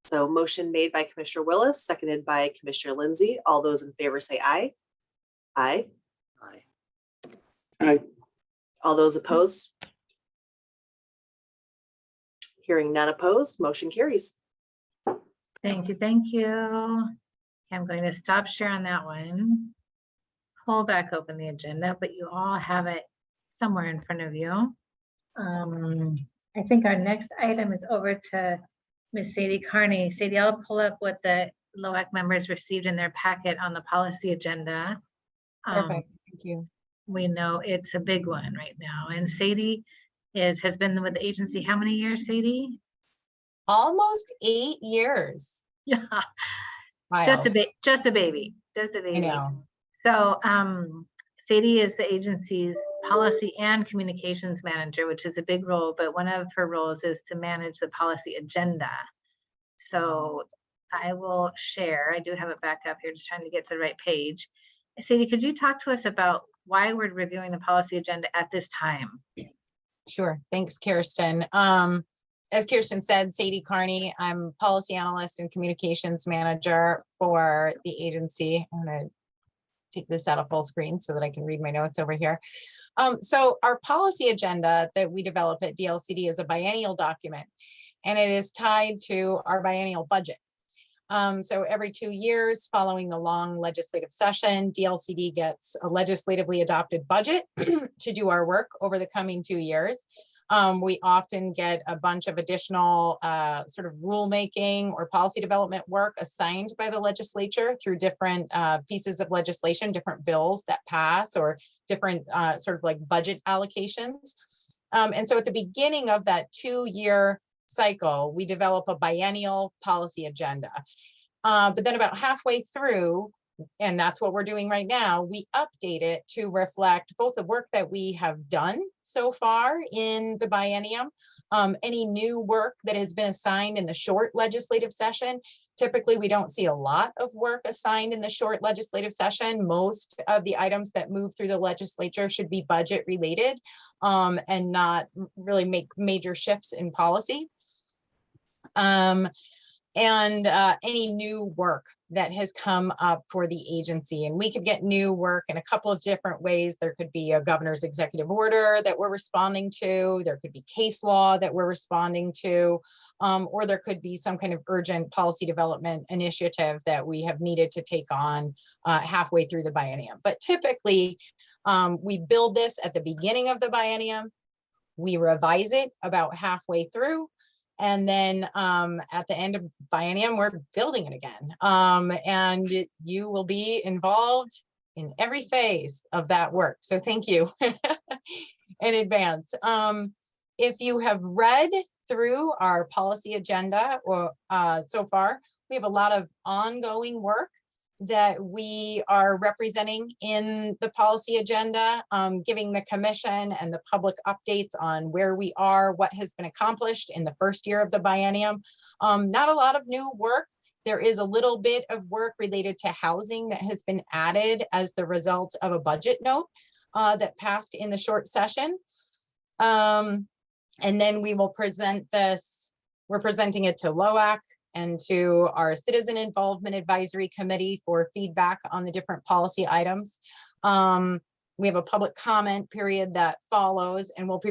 So motion made by Commissioner Willis, seconded by Commissioner Lindsay. All those in favor say aye. Aye. Aye. Aye. All those opposed? Hearing none opposed, motion carries. Thank you, thank you. I'm going to stop share on that one. Pull back open the agenda, but you all have it somewhere in front of you. I think our next item is over to Miss Sadie Carney. Sadie, I'll pull up what the LOAC members received in their packet on the policy agenda. Perfect, thank you. We know it's a big one right now. And Sadie has been with the agency how many years, Sadie? Almost 8 years. Yeah, just a baby. I know. So Sadie is the agency's policy and communications manager, which is a big role, but one of her roles is to manage the policy agenda. So I will share. I do have it back up here, just trying to get to the right page. Sadie, could you talk to us about why we're reviewing the policy agenda at this time? Sure, thanks, Kirsten. As Kirsten said, Sadie Carney, I'm policy analyst and communications manager for the agency. I'm gonna take this out of full screen so that I can read my notes over here. So our policy agenda that we develop at DLCD is a biennial document, and it is tied to our biennial budget. So every 2 years following the long legislative session, DLCD gets a legislatively adopted budget to do our work over the coming 2 years. We often get a bunch of additional sort of rulemaking or policy development work assigned by the legislature through different pieces of legislation, different bills that pass, or different sort of like budget allocations. And so at the beginning of that 2-year cycle, we develop a biennial policy agenda. But then about halfway through, and that's what we're doing right now, we update it to reflect both the work that we have done so far in the biennium, any new work that has been assigned in the short legislative session. Typically, we don't see a lot of work assigned in the short legislative session. Most of the items that move through the legislature should be budget related and not really make major shifts in policy. And any new work that has come up for the agency. And we could get new work in a couple of different ways. There could be a governor's executive order that we're responding to. There could be case law that we're responding to, or there could be some kind of urgent policy development initiative that we have needed to take on halfway through the biennium. But typically, we build this at the beginning of the biennium. We revise it about halfway through. And then at the end of biennium, we're building it again. And you will be involved in every phase of that work. So thank you in advance. If you have read through our policy agenda or so far, we have a lot of ongoing work that we are representing in the policy agenda, giving the commission and the public updates on where we are, what has been accomplished in the first year of the biennium. Not a lot of new work. There is a little bit of work related to housing that has been added as the result of a budget note that passed in the short session. And then we will present this, we're presenting it to LOAC and to our Citizen Involvement Advisory Committee for feedback on the different policy items. We have a public comment period that follows, and we'll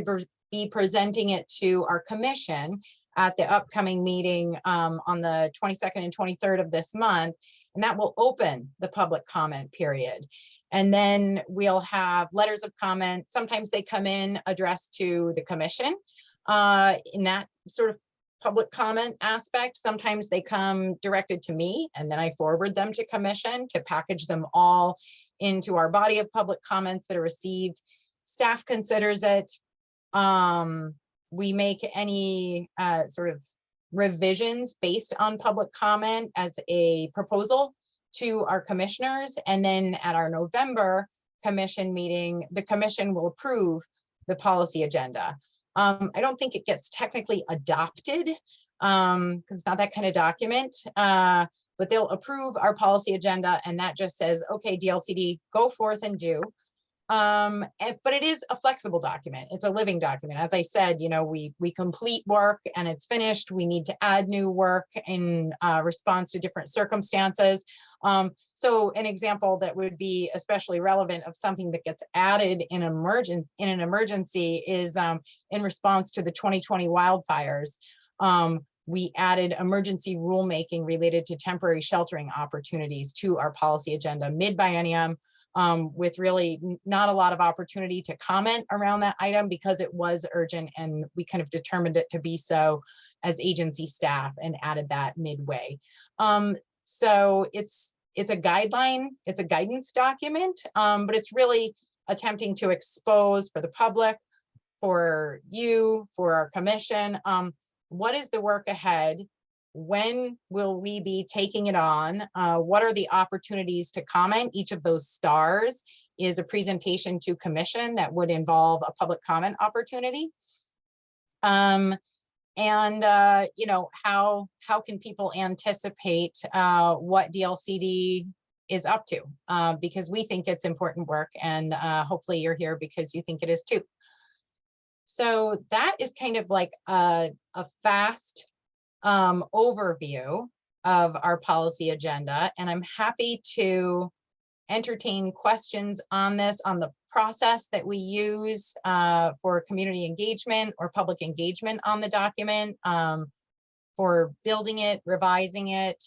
be presenting it to our commission at the upcoming meeting on the 22nd and 23rd of this month, and that will open the public comment period. And then we'll have letters of comment. Sometimes they come in addressed to the commission in that sort of public comment aspect. Sometimes they come directed to me, and then I forward them to commission to package them all into our body of public comments that are received. Staff considers it. We make any sort of revisions based on public comment as a proposal to our commissioners. And then at our November commission meeting, the commission will approve the policy agenda. I don't think it gets technically adopted because it's not that kind of document, but they'll approve our policy agenda, and that just says, okay, DLCD, go forth and do. But it is a flexible document. It's a living document. As I said, you know, we complete work and it's finished. We need to add new work in response to different circumstances. So an example that would be especially relevant of something that gets added in an emergency is in response to the 2020 wildfires. We added emergency rulemaking related to temporary sheltering opportunities to our policy agenda mid-biennium, with really not a lot of opportunity to comment around that item because it was urgent, and we kind of determined it to be so as agency staff and added that midway. So it's a guideline, it's a guidance document, but it's really attempting to expose for the public, for you, for our commission, what is the work ahead? When will we be taking it on? What are the opportunities to comment? Each of those stars is a presentation to commission that would involve a public comment opportunity. You know, how can people anticipate what DLCD is up to? Because we think it's important work, and hopefully you're here because you think it is too. So that is kind of like a fast overview of our policy agenda, and I'm happy to entertain questions on this, on the process that we use for community engagement or public engagement on the document, for building it, revising it,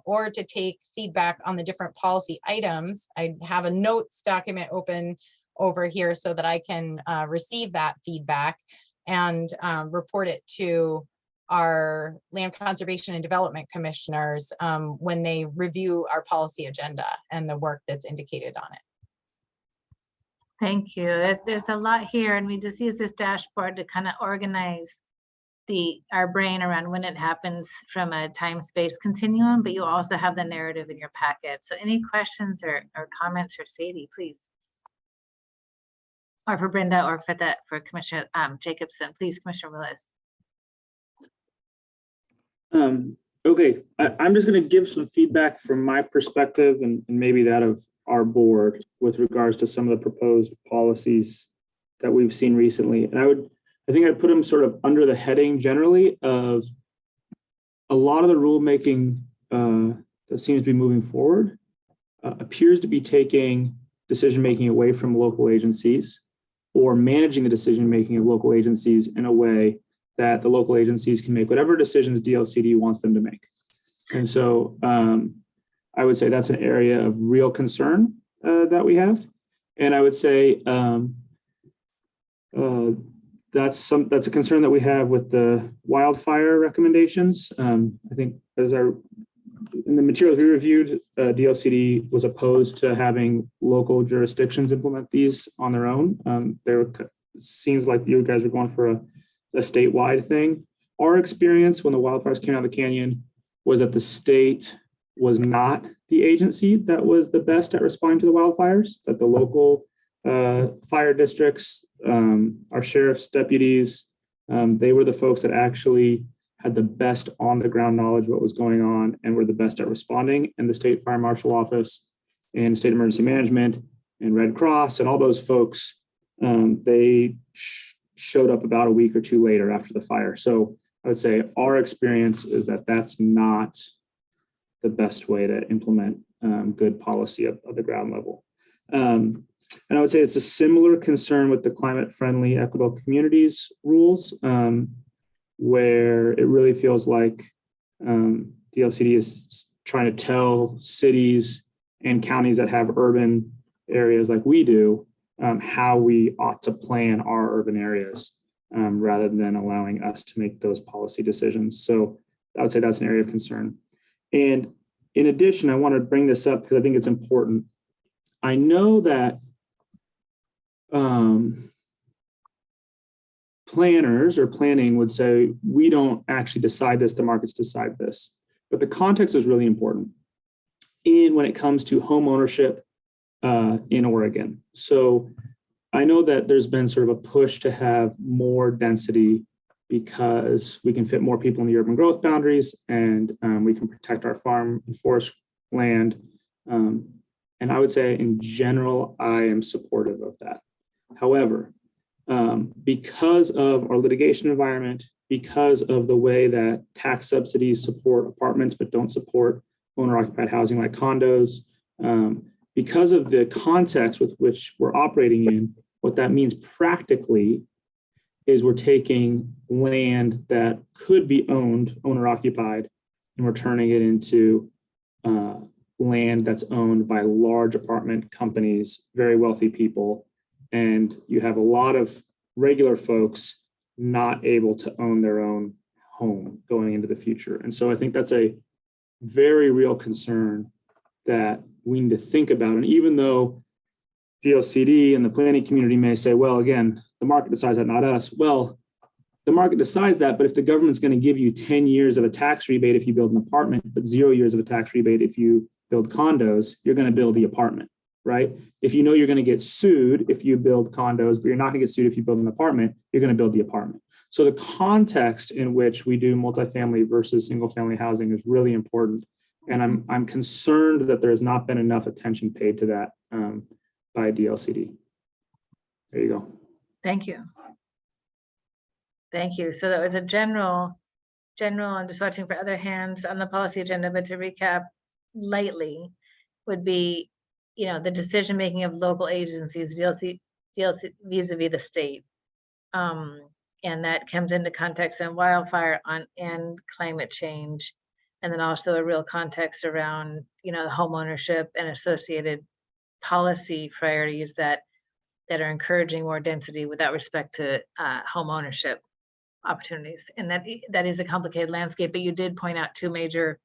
or to take feedback on the different policy items. I have a notes document open over here so that I can receive that feedback and report it to our land conservation and development commissioners when they review our policy agenda and the work that's indicated on it. Thank you. There's a lot here, and we just use this dashboard to kind of organize our brain around when it happens from a time-space continuum, but you also have the narrative in your packet. So any questions or comments for Sadie, please. Or for Brenda, or for Commissioner Jacobson, please, Commissioner Willis. Okay, I'm just going to give some feedback from my perspective and maybe that of our board with regards to some of the proposed policies that we've seen recently. And I think I'd put them sort of under the heading generally of a lot of the rulemaking that seems to be moving forward appears to be taking decision-making away from local agencies, or managing the decision-making of local agencies in a way that the local agencies can make whatever decisions DLCD wants them to make. And so I would say that's an area of real concern that we have. And I would say that's a concern that we have with the wildfire recommendations. I think in the materials we reviewed, DLCD was opposed to having local jurisdictions implement these on their own. It seems like you guys are going for a statewide thing. Our experience when the wildfires came out of the canyon was that the state was not the agency that was the best at responding to the wildfires, that the local fire districts, our sheriff's deputies, they were the folks that actually had the best on the ground knowledge of what was going on and were the best at responding. And the state fire marshal office and state emergency management and Red Cross and all those folks, they showed up about a week or two later after the fire. So I would say our experience is that that's not the best way to implement good policy at the ground level. And I would say it's a similar concern with the climate friendly equitable communities rules, where it really feels like DLCD is trying to tell cities and counties that have urban areas like we do, how we ought to plan our urban areas, rather than allowing us to make those policy decisions. So I would say that's an area of concern. And in addition, I want to bring this up because I think it's important. I know that planners or planning would say, we don't actually decide this, the markets decide this. But the context is really important when it comes to home ownership in Oregon. So I know that there's been sort of a push to have more density because we can fit more people in the urban growth boundaries and we can protect our farm and forest land. And I would say in general, I am supportive of that. However, because of our litigation environment, because of the way that tax subsidies support apartments but don't support owner-occupied housing like condos, because of the context with which we're operating in, what that means practically is we're taking land that could be owned, owner-occupied, and we're turning it into land that's owned by large apartment companies, very wealthy people, and you have a lot of regular folks not able to own their own home going into the future. And so I think that's a very real concern that we need to think about. And even though DLCD and the planning community may say, well, again, the market decides that, not us. Well, the market decides that, but if the government's going to give you 10 years of a tax rebate if you build an apartment, but 0 years of a tax rebate if you build condos, you're going to build the apartment, right? If you know you're going to get sued if you build condos, but you're not going to get sued if you build an apartment, you're going to build the apartment. So the context in which we do multifamily versus single family housing is really important. And I'm concerned that there has not been enough attention paid to that by DLCD. There you go. Thank you. Thank you. So that was a general, I'm just watching for other hands on the policy agenda, but to recap lightly would be, the decision-making of local agencies, DLC vis-a-vis the state. And that comes into context in wildfire and climate change. And then also a real context around, the home ownership and associated policy priorities that are encouraging more density without respect to home ownership opportunities. And that is a complicated landscape, but you did point out two major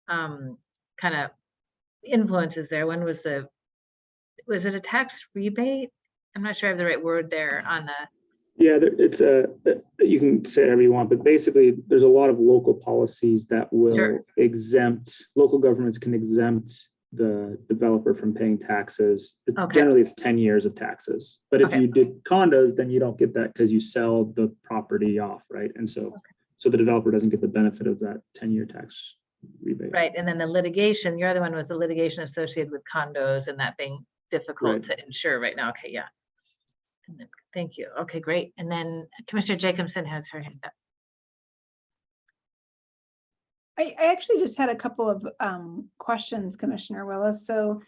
kind of influences there. One was was it a tax rebate? I'm not sure I have the right word there on the. Yeah, it's you can say whatever you want, but basically there's a lot of local policies that will exempt, local governments can exempt the developer from paying taxes. Generally it's 10 years of taxes, but if you did condos, then you don't get that because you sell the property off, right? And so the developer doesn't get the benefit of that 10-year tax rebate. Right, and then the litigation, your other one was the litigation associated with condos and that being difficult to insure right now. Okay, yeah. And then, thank you. Okay, great. And then Commissioner Jacobson has her hand up. I actually just had a couple of questions, Commissioner Willis. So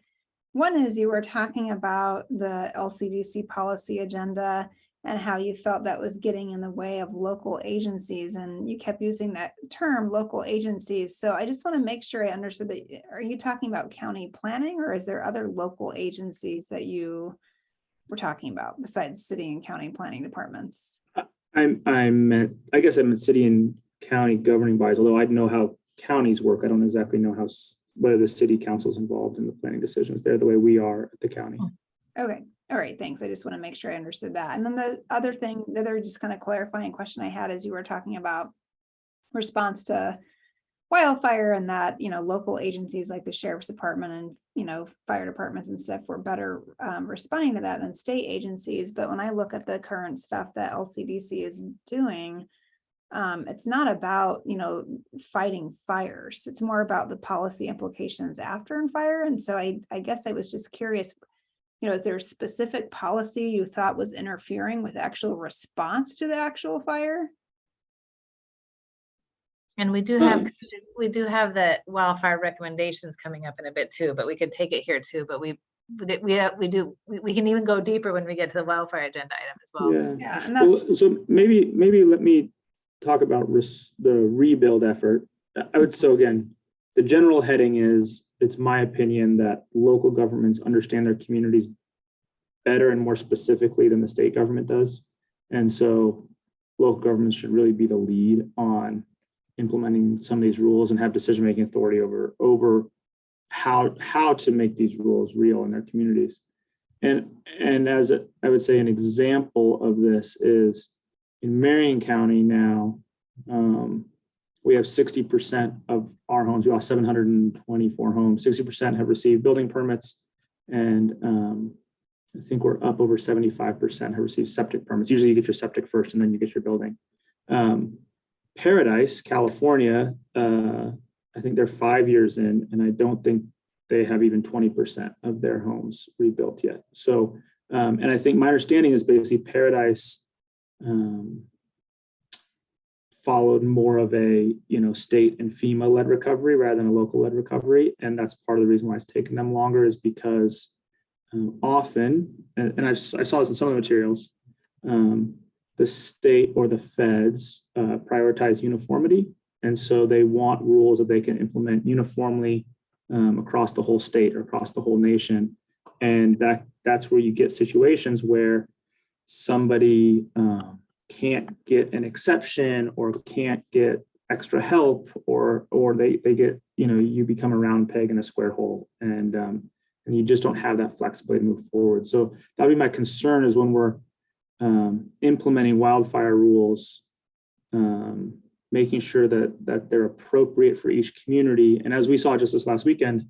one is you were talking about the LCDC policy agenda and how you felt that was getting in the way of local agencies, and you kept using that term, local agencies. So I just want to make sure I understood that. Are you talking about county planning, or is there other local agencies that you were talking about besides city and county planning departments? I guess I meant city and county governing bodies, although I know how counties work. I don't exactly know whether the city council is involved in the planning decisions. They're the way we are at the county. Okay. All right. Thanks. I just want to make sure I understood that. And then the other just kind of clarifying question I had as you were talking about response to wildfire, and that, local agencies like the sheriff's department and, fire departments and stuff were better responding to that than state agencies. But when I look at the current stuff that LCDC is doing, it's not about, fighting fires. It's more about the policy implications after a fire. And so I guess I was just curious, is there a specific policy you thought was interfering with actual response to the actual fire? And we do have the wildfire recommendations coming up in a bit too, but we could take it here too, but we can even go deeper when we get to the wildfire agenda item as well. Yeah, and that's, Well, so maybe let me talk about the rebuild effort. So again, the general heading is, it's my opinion that local governments understand their communities better and more specifically than the state government does. And so local governments should really be the lead on implementing some of these rules and have decision-making authority over how to make these rules real in their communities. And as I would say, an example of this is in Marion County now, we have 60% of our homes, we lost 724 homes, 60% have received building permits, and I think we're up over 75% have received septic permits. Usually you get your septic first and then you get your building. Paradise, California, I think they're 5 years in, and I don't think they have even 20% of their homes rebuilt yet. So, and I think my understanding is basically Paradise followed more of a, state and FEMA led recovery rather than a local led recovery. And that's part of the reason why it's taken them longer, is because often, and I saw this in some of the materials, the state or the feds prioritize uniformity. And so they want rules that they can implement uniformly across the whole state or across the whole nation. And that's where you get situations where somebody can't get an exception or can't get extra help, or they get, you become a round peg in a square hole, and you just don't have that flexibility to move forward. So that'd be my concern, is when we're implementing wildfire rules, making sure that they're appropriate for each community. And as we saw just this last weekend,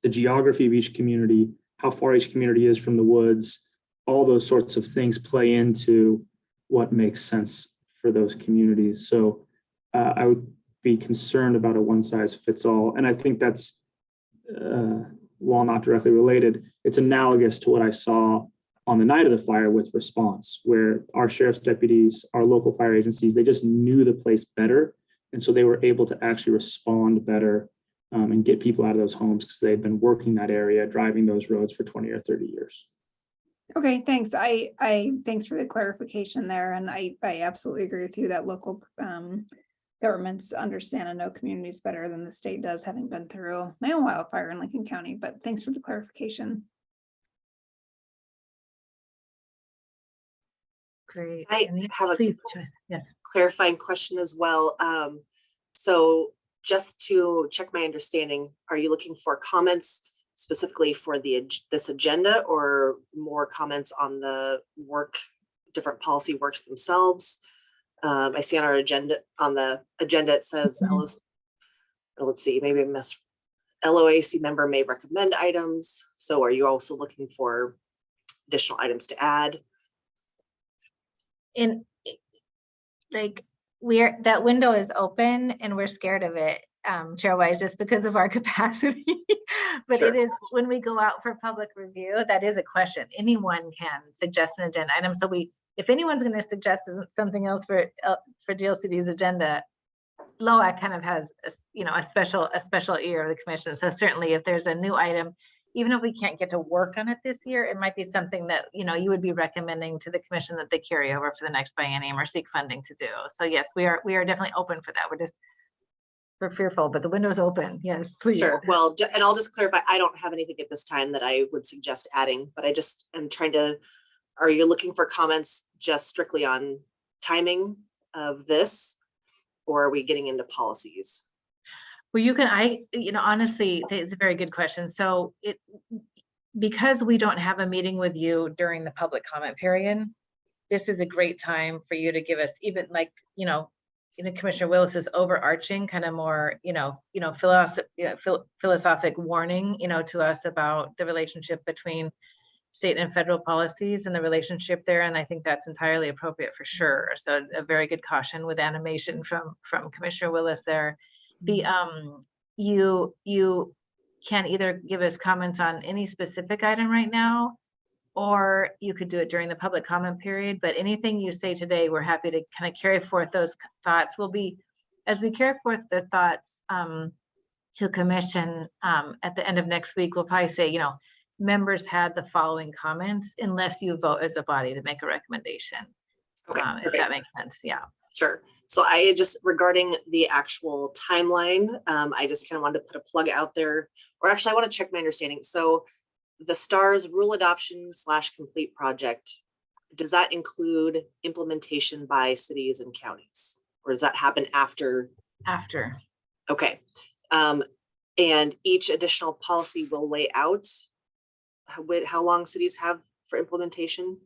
the geography of each community, how far each community is from the woods, all those sorts of things play into what makes sense for those communities. So I would be concerned about a one size fits all. And I think that's, while not directly related, it's analogous to what I saw on the night of the fire with response, where our sheriff's deputies, our local fire agencies, they just knew the place better. And so they were able to actually respond better and get people out of those homes because they'd been working that area, driving those roads for 20 or 30 years. okay, thanks. I thanks for the clarification there. And I absolutely agree with you that local governments understand and know communities better than the state does, having been through my own wildfire in Lincoln County. But thanks for the clarification. Great. I And have a please, Joyce. Yes. clarifying question as well. So just to check my understanding, are you looking for comments specifically for this agenda, or more comments on the different policy works themselves? I see on the agenda it says, let's see, maybe I missed, LOAC member may recommend items. So are you also looking for additional items to add? That window is open and we're scared of it, chair-wise, just because of our capacity. But Sure. it is, when we go out for public review, that is a question. Anyone can suggest an agenda item. So if anyone's going to suggest something else for DLCD's agenda, LOAC kind of has a special ear of the commission. So certainly if there's a new item, even if we can't get to work on it this year, it might be something that, you would be recommending to the commission that they carry over for the next biennium or seek funding to do. So yes, we are definitely open for that. We're fearful, but the window's open. Yes, please. Sure. Well, and I'll just clarify, I don't have anything at this time that I would suggest adding, but I just am trying to, are you looking for comments just strictly on timing of this, or are we getting into policies? Well, honestly, it's a very good question. So because we don't have a meeting with you during the public comment period, this is a great time for you to give us even Commissioner Willis's overarching kind of more, philosophic warning, to us about the relationship between state and federal policies and the relationship there. And I think that's entirely appropriate for sure. So a very good caution with animation from Commissioner Willis there. The you can either give us comments on any specific item right now, or you could do it during the public comment period. But anything you say today, we're happy to kind of carry forth those thoughts. As we carry forth the thoughts to commission at the end of next week, we'll probably say, members had the following comments, unless you vote as a body to make a recommendation. Okay, If perfect. that makes sense, yeah. Sure. So I just, regarding the actual timeline, I just kind of wanted to put a plug out there, or actually I want to check my understanding. So the STARS rule adoption / complete project, does that include implementation by cities and counties? Or does that happen after? After. Okay. And each additional policy will lay out how long cities have for implementation?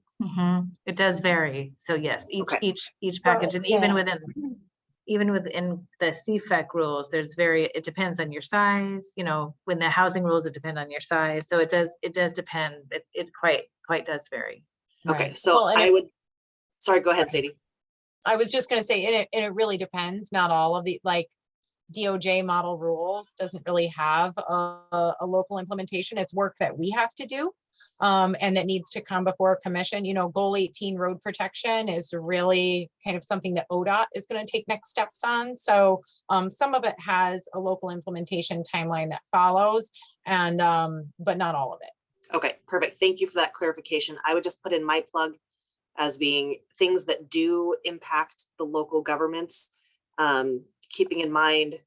It does vary. So yes, Okay. each package, and even within the CFAC rules, it depends on your size, when the housing rules, it depends on your size. So it does depend. It quite does vary. Okay, Right. so Well, and sorry, go ahead, Sadie. I was just gonna say, it really depends, not all of the, like, DOJ model rules doesn't really have a local implementation. It's work that we have to do. And that needs to come before a commission. Goal 18 road protection is really kind of something that Odot is going to take next steps on. So some of it has a local implementation timeline that follows, and but not all of it. Okay, perfect. Thank you for that clarification. I would just put in my plug as being things that do impact the local governments, keeping in mind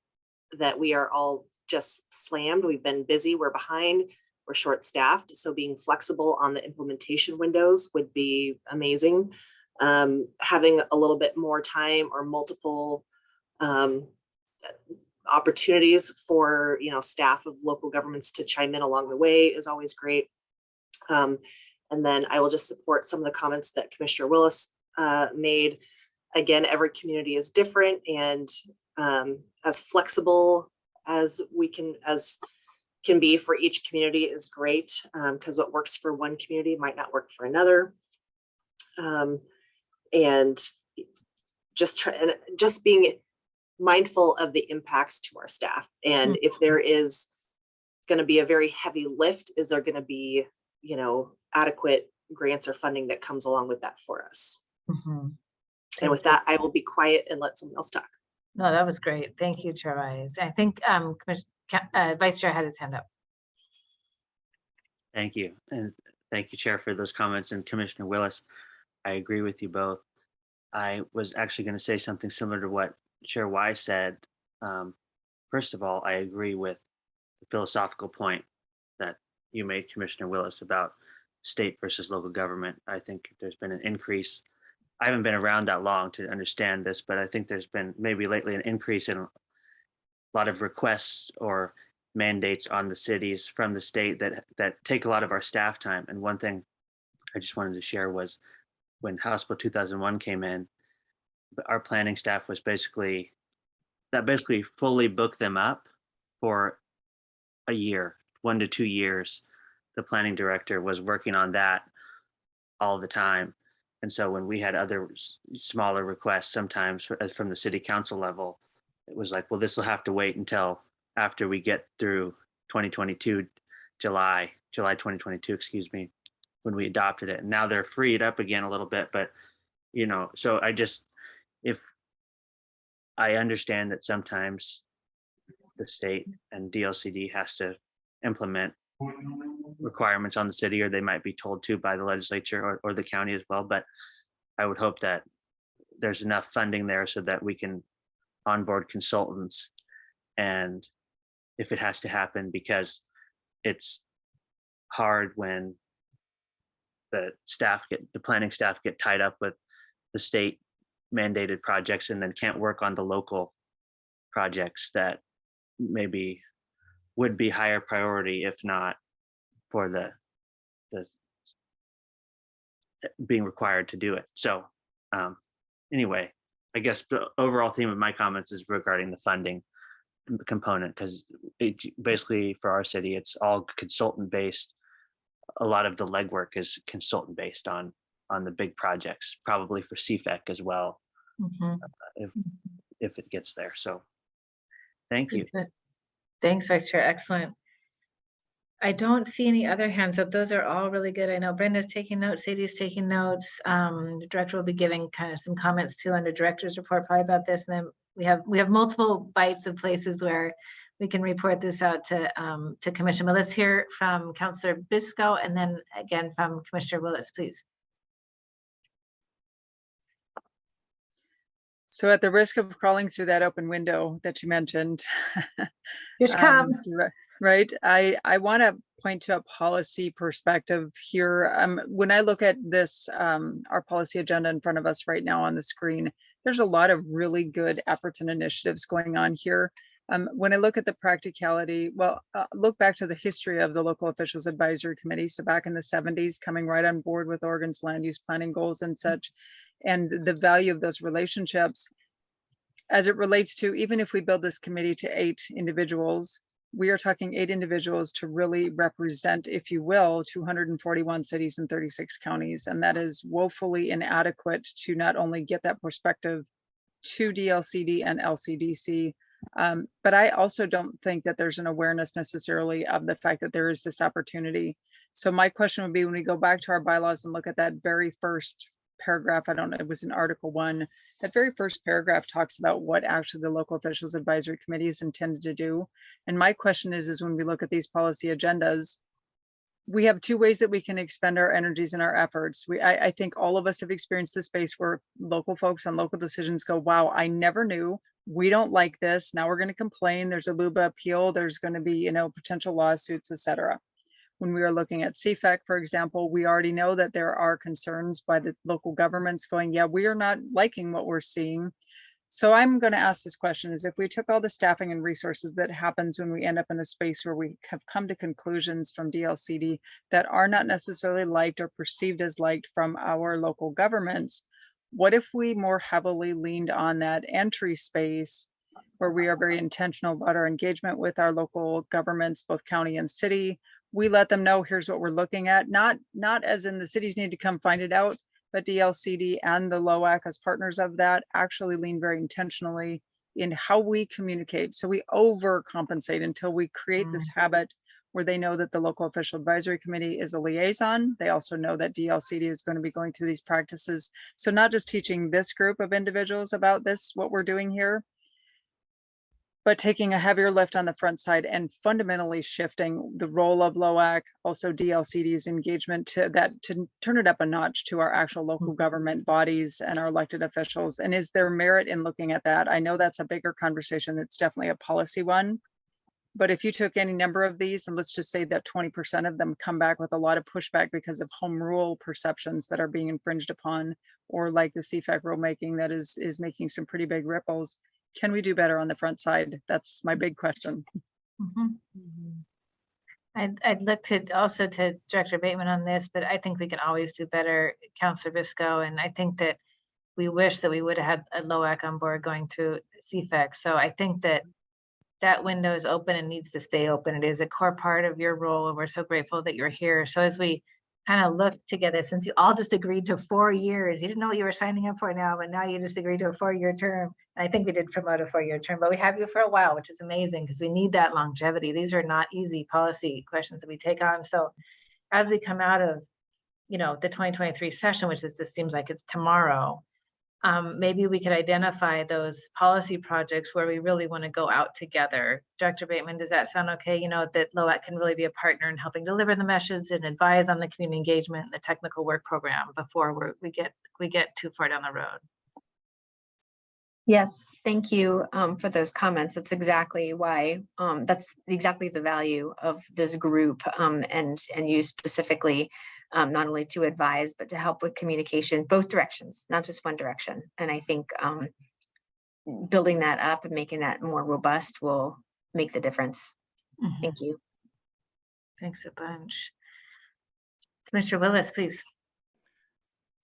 that we are all just slammed. We've been busy, we're behind, we're short-staffed. So being flexible on the implementation windows would be amazing. Having a little bit more time or multiple opportunities for staff of local governments to chime in along the way is always great. And then I will just support some of the comments that Commissioner Willis made. Again, every community is different, and as flexible as can be for each community is great, because what works for one community might not work for another. And just being mindful of the impacts to our staff. And if there is going to be a very heavy lift, is there going to be, adequate grants or funding that comes along with that for us? And with that, I will be quiet and let someone else talk. No, that was great. Thank you, Chair Wise. I think Vice Chair had his hand up. Thank you. And thank you, Chair, for those comments. And Commissioner Willis, I agree with you both. I was actually going to say something similar to what Chair Wise said. First of all, I agree with the philosophical point that you made, Commissioner Willis, about state versus local government. I think there's been an increase. I haven't been around that long to understand this, but I think there's been maybe lately an increase in a lot of requests or mandates on the cities from the state that take a lot of our staff time. And one thing I just wanted to share was when House Bill 2001 came in, our planning staff was basically fully booked them up for a year, 1 to 2 years. The planning director was working on that all the time. And so when we had other smaller requests, sometimes from the city council level, it was like, well, this will have to wait until after we get through 2022, July 2022, excuse me, when we adopted it. And now they're freed up again a little bit, but so if I understand that sometimes the state and DLCD has to implement requirements on the city, or they might be told to by the legislature or the county as well. But I would hope that there's enough funding there so that we can onboard consultants. And if it has to happen, because it's hard when the planning staff get tied up with the state mandated projects and then can't work on the local projects that maybe would be higher priority, if not for the being required to do it. So anyway, I guess the overall theme of my comments is regarding the funding component, because basically for our city, it's all consultant based. A lot of the legwork is consultant based on the big projects, probably for CFEC as well, Mhm. if it gets there. So thank you. Thanks, Vice Chair. Excellent. I don't see any other hands up. Those are all really good. I know Brenda's taking notes, Sadie's taking notes. The director will be giving kind of some comments too on the director's report probably about this. And then we have multiple bites of places where we can report this out to commission. But let's hear from Councillor Biscoe and then again from Commissioner Willis, please. So at the risk of crawling through that open window that you mentioned, Here she comes. right? I want to point to a policy perspective here. When I look at this, our policy agenda in front of us right now on the screen, there's a lot of really good efforts and initiatives going on here. When I look at the practicality, well, look back to the history of the Local Officials Advisory Committee. So back in the 70s, coming right on board with Oregon's land use planning goals and such, and the value of those relationships as it relates to, even if we build this committee to 8 individuals, we are talking 8 individuals to really represent, if you will, 241 cities and 36 counties. And that is woefully inadequate to not only get that perspective to DLCD and LCDC, but I also don't think that there's an awareness necessarily of the fact that there is this opportunity. So my question would be, when we go back to our bylaws and look at that very first paragraph, I don't know, it was in Article 1, that very first paragraph talks about what actually the Local Officials Advisory Committee is intended to do. And my question is when we look at these policy agendas, we have 2 ways that we can expend our energies and our efforts. I think all of us have experienced this space where local folks on local decisions go, wow, I never knew. We don't like this. Now we're going to complain. There's a LUBA appeal. There's going to be, potential lawsuits, etc. When we are looking at CFEC, for example, we already know that there are concerns by the local governments going, yeah, we are not liking what we're seeing. So I'm going to ask this question, is if we took all the staffing and resources that happens when we end up in a space where we have come to conclusions from DLCD that are not necessarily liked or perceived as liked from our local governments, what if we more heavily leaned on that entry space where we are very intentional about our engagement with our local governments, both county and city? We let them know, here's what we're looking at, not as in the cities need to come find it out, but DLCD and the LOAC as partners of that actually lean very intentionally in how we communicate. So we overcompensate until we create this habit where they know that the Local Official Advisory Committee is a liaison. They also know that DLCD is going to be going through these practices. So not just teaching this group of individuals about this, what we're doing here, but taking a heavier lift on the front side and fundamentally shifting the role of LOAC, also DLCD's engagement to turn it up a notch to our actual local government bodies and our elected officials. And is there merit in looking at that? I know that's a bigger conversation. It's definitely a policy one. But if you took any number of these, and let's just say that 20% of them come back with a lot of pushback because of home rule perceptions that are being infringed upon, or like the CFEC rulemaking that is making some pretty big ripples, can we do better on the front side? That's my big question. I'd look to also to Director Bateman on this, but I think we can always do better, Councillor Biscoe. And I think that we wish that we would have had a LOAC on board going through CFEC. So I think that window is open and needs to stay open. It is a core part of your role, and we're so grateful that you're here. So as we kind of look together, since you all just agreed to 4 years, you didn't know what you were signing up for now, but now you just agreed to a 4-year term. And I think we did promote a 4-year term, but we have you for a while, which is amazing because we need that longevity. These are not easy policy questions that we take on. So as we come out of, the 2023 session, which just seems like it's tomorrow, maybe we could identify those policy projects where we really want to go out together. Dr. Bateman, does that sound okay? That LOAC can really be a partner in helping deliver the message and advise on the community engagement and the technical work program before we get too far down the road. Yes, thank you for those comments. That's exactly why, that's exactly the value of this group and you specifically, not only to advise, but to help with communication, both directions, not just one direction. And I think building that up and making that more robust will make the difference. Thank you. Thanks a bunch. Commissioner Willis, please.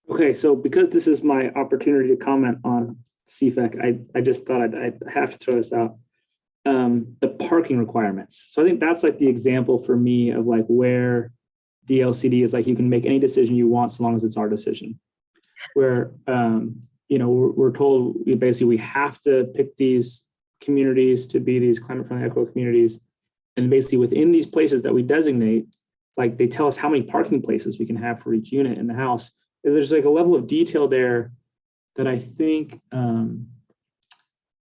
Okay, so because this is my opportunity to comment on CFAC, I just thought I'd have to throw this out. The parking requirements. So I think that's like the example for me of like where DLCD is like, you can make any decision you want so long as it's our decision. Where, you know, we're told we have to pick these communities to be these climate friendly equitable communities. And basically within these places that we designate, like they tell us how many parking places we can have for each unit in the house. And there's like a level of detail there that I think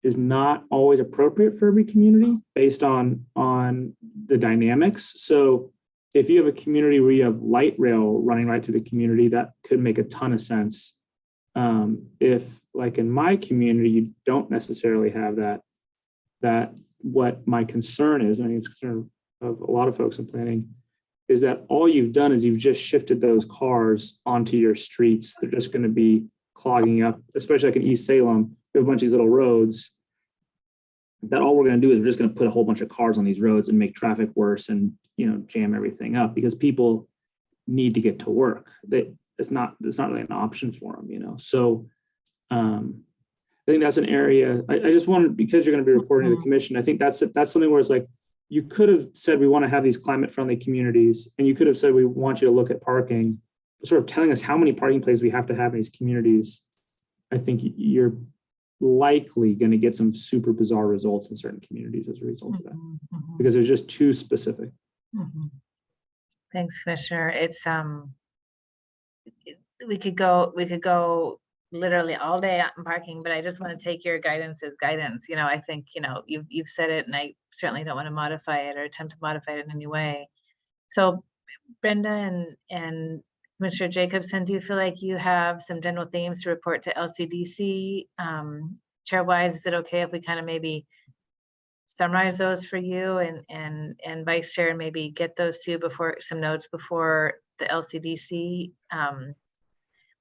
is not always appropriate for every community based on the dynamics. So if you have a community where you have light rail running right through the community, that could make a ton of sense. If like in my community, you don't necessarily have that what my concern is, and I think it's concern of a lot of folks in planning, is that all you've done is you've just shifted those cars onto your streets. They're just going to be clogging up, especially like in East Salem. We have a bunch of these little roads that all we're going to do is we're just going to put a whole bunch of cars on these roads and make traffic worse and, you know, jam everything up because people need to get to work. It's not really an option for them, you know? So I think that's an area, I just wanted, because you're going to be reporting to the commission, I think that's something where it's like, you could have said, we want to have these climate friendly communities, and you could have said, we want you to look at parking, sort of telling us how many parking places we have to have in these communities. I think you're likely going to get some super bizarre results in certain communities as a result of that, because it's just too specific. Thanks, Commissioner. It's we could go literally all day out in parking, but I just want to take your guidance as guidance. You know, I think, you know, you've said it, and I certainly don't want to modify it or attempt to modify it in any way. So Brenda and Commissioner Jacobson, do you feel like you have some general themes to report to LCDC? Chair-wise, is it okay if we kind of maybe summarize those for you and Vice Chair, and maybe get those to before some notes before the LCDC?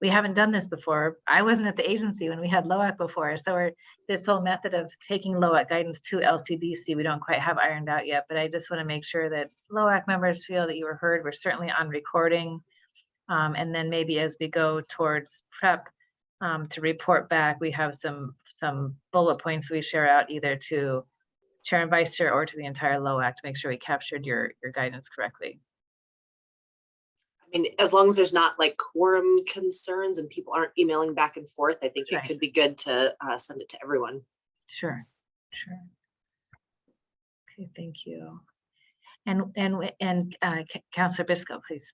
We haven't done this before. I wasn't at the agency when we had LOAC before. So this whole method of taking LOAC guidance to LCDC, we don't quite have ironed out yet, but I just want to make sure that LOAC members feel that you were heard. We're certainly on recording. And then maybe as we go towards prep to report back, we have some bullet points we share out either to Chair and Vice Chair or to the entire LOAC to make sure we captured your guidance correctly. I mean, as long as there's not like quorum concerns and people aren't emailing back and forth, I think it could be good to send it to everyone. Sure. Okay, thank you. And Councilor Biscoe, please.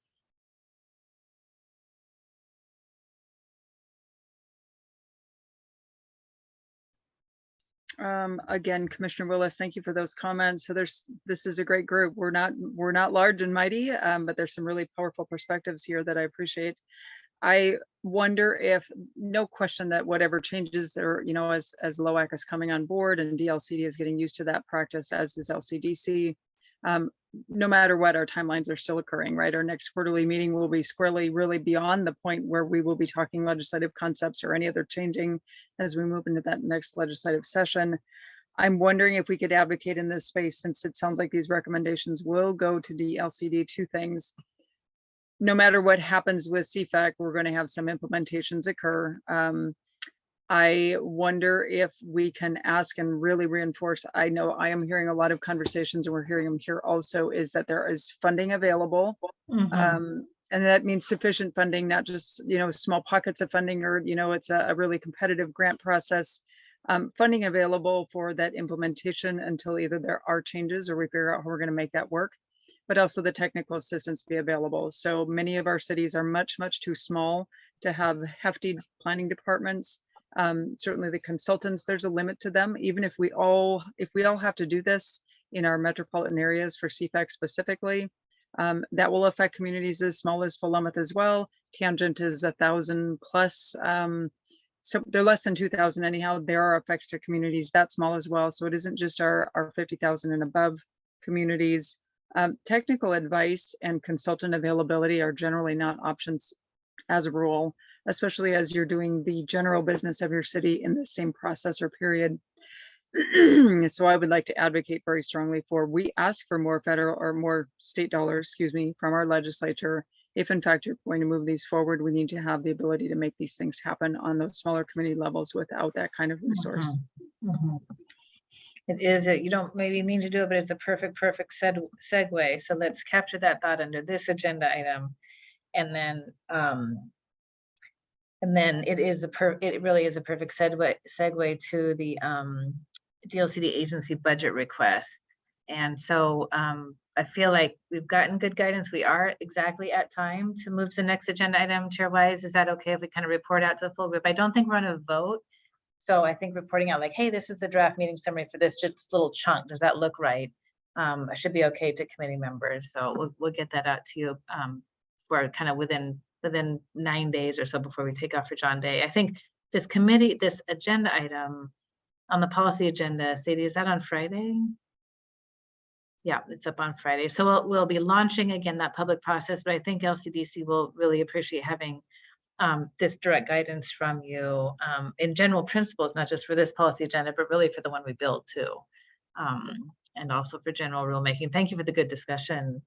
Again, Commissioner Willis, thank you for those comments. So this is a great group. We're not large and mighty, but there's some really powerful perspectives here that I appreciate. I wonder if, no question that whatever changes there, you know, as LOAC is coming on board and DLCD is getting used to that practice, as is LCDC, no matter what, our timelines are still occurring, right? Our next quarterly meeting will be squarely really beyond the point where we will be talking legislative concepts or any other changing as we move into that next legislative session. I'm wondering if we could advocate in this space, since it sounds like these recommendations will go to DLCD, two things. No matter what happens with CFAC, we're going to have some implementations occur. I wonder if we can ask and really reinforce, I know I am hearing a lot of conversations, and we're hearing them here also, is that there is funding available. And that means sufficient funding, not just, you know, small pockets of funding, or, you know, it's a really competitive grant process. Funding available for that implementation until either there are changes or we figure out how we're going to make that work, but also the technical assistance be available. So many of our cities are much too small to have hefty planning departments. Certainly the consultants, there's a limit to them. Even if we all have to do this in our metropolitan areas for CFAC specifically, that will affect communities as small as Philomath as well. Tangent is 1,000 plus. So they're less than 2,000 anyhow. There are effects to communities that small as well. So it isn't just our 50,000 and above communities. Technical advice and consultant availability are generally not options as a rule, especially as you're doing the general business of your city in the same process or period. So I would like to advocate very strongly for, we ask for more federal or more state dollars, excuse me, from our legislature, if in fact you're going to move these forward, we need to have the ability to make these things happen on those smaller committee levels without that kind of resource. It is, you don't maybe mean to do it, but it's a perfect segue. So let's capture that thought under this agenda item. And then it really is a perfect segue to the DLCD agency budget request. And so I feel like we've gotten good guidance. We are exactly at time to move to the next agenda item. Chair-wise, is that okay if we kind of report out to the full group? I don't think we're going to vote. So I think reporting out like, hey, this is the draft meeting summary for this just little chunk. Does that look right? I should be okay to committee members. So we'll get that out to you for kind of within 9 days or so before we take off for John Day. I think this agenda item on the policy agenda, Sadie, is that on Friday? Yeah, it's up on Friday. So we'll be launching again that public process, but I think LCDC will really appreciate having this direct guidance from you in general principles, not just for this policy agenda, but really for the one we built too. And also for general rulemaking. Thank you for the good discussion.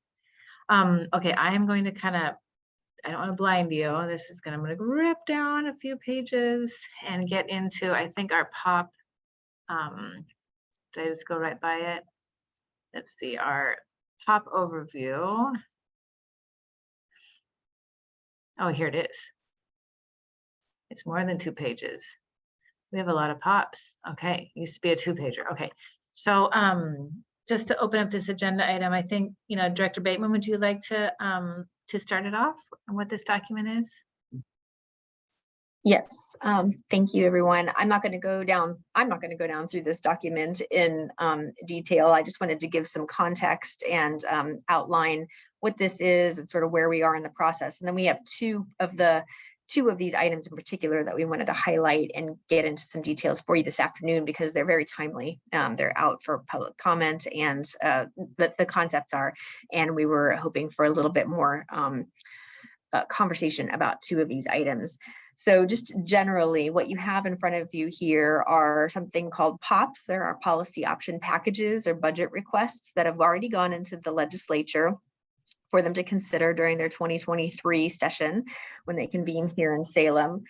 Okay, I am going to I don't want to blind you. I'm going to rip down a few pages and get into, I think, our POP. Did I just go right by it? Let's see, our POP overview. Oh, here it is. It's more than 2 pages. We have a lot of POPs. Okay, used to be a 2-pager. Okay, so just to open up this agenda item, I think, Director Bateman, would you like to start it off on what this document is? Yes, thank you, everyone. I'm not going to go down through this document in detail. I just wanted to give some context and outline what this is and sort of where we are in the process. And then we have two of these items in particular that we wanted to highlight and get into some details for you this afternoon because they're very timely. They're out for public comment and the concepts are, and we were hoping for a little bit more conversation about 2 of these items. So just generally what you have in front of you here are something called POPs. There are policy option packages or budget requests that have already gone into the legislature for them to consider during their 2023 session when they convene here in Salem.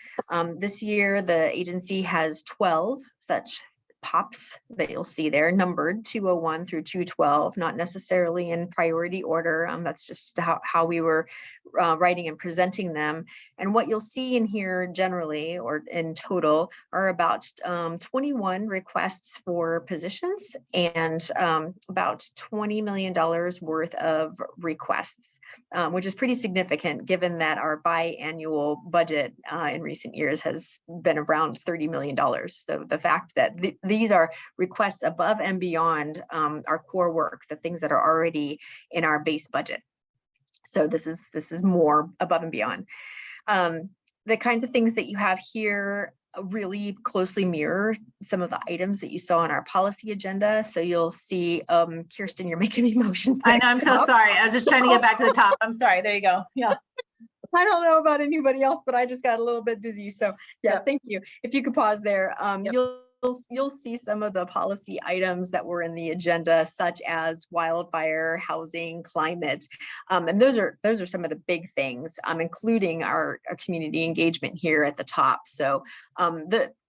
This year, the agency has 12 such POPs that you'll see there, numbered 201 through 212, not necessarily in priority order. That's just how we were writing and presenting them. And what you'll see in here generally, or in total, are about 21 requests for positions and about $20 million worth of requests. Which is pretty significant given that our biannual budget in recent years has been around $30 million. So the fact that these are requests above and beyond our core work, the things that are already in our base budget. So this is more above and beyond. The kinds of things that you have here really closely mirror some of the items that you saw on our policy agenda. So you'll see, Kirsten, you're making me motions. I know, I'm so sorry. I was just trying to get back to the top. I'm sorry. There you go. Yeah. I don't know about anybody else, but I just got a little bit dizzy. So yes, Yep. Thank you. If you could pause there, Yep. you'll see some of the policy items that were in the agenda, such as wildfire, housing, climate. And those are some of the big things, including our community engagement here at the top. So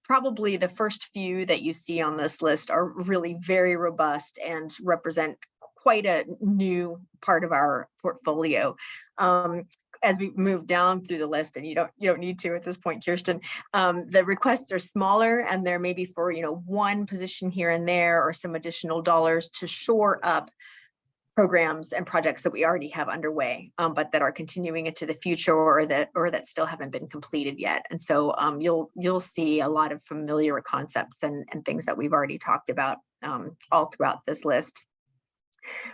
probably the first few that you see on this list are really very robust and represent quite a new part of our portfolio. As we move down through the list, and you don't need to at this point, Kirsten, the requests are smaller and they're maybe for, one position here and there or some additional dollars to shore up programs and projects that we already have underway, but that are continuing into the future or that still haven't been completed yet. And so you'll see a lot of familiar concepts and things that we've already talked about all throughout this list.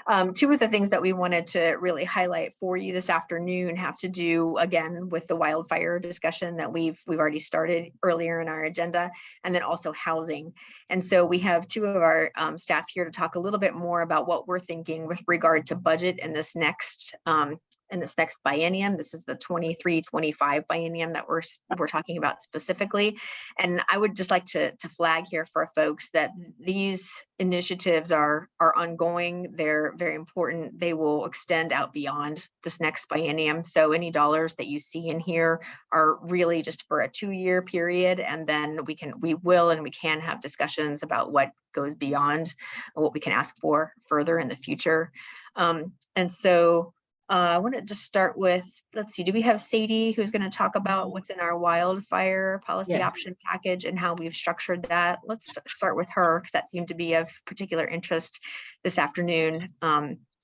2 of the things that we wanted to really highlight for you this afternoon have to do again with the wildfire discussion that we've already started earlier in our agenda, and then also housing. And so we have 2 of our staff here to talk a little bit more about what we're thinking with regard to budget in this next biennium. This is the 23-25 biennium that we're talking about specifically. And I would just like to flag here for folks that these initiatives are ongoing. they're very important. They will extend out beyond this next biennium. So any dollars that you see in here are really just for a 2-year period. And then we will and we can have discussions about what goes beyond and what we can ask for further in the future. And so I want to just start with, let's see, do we have Sadie who's going to talk about what's in our wildfire policy Yes. option package and how we've structured that? Let's start with her because that seemed to be of particular interest this afternoon.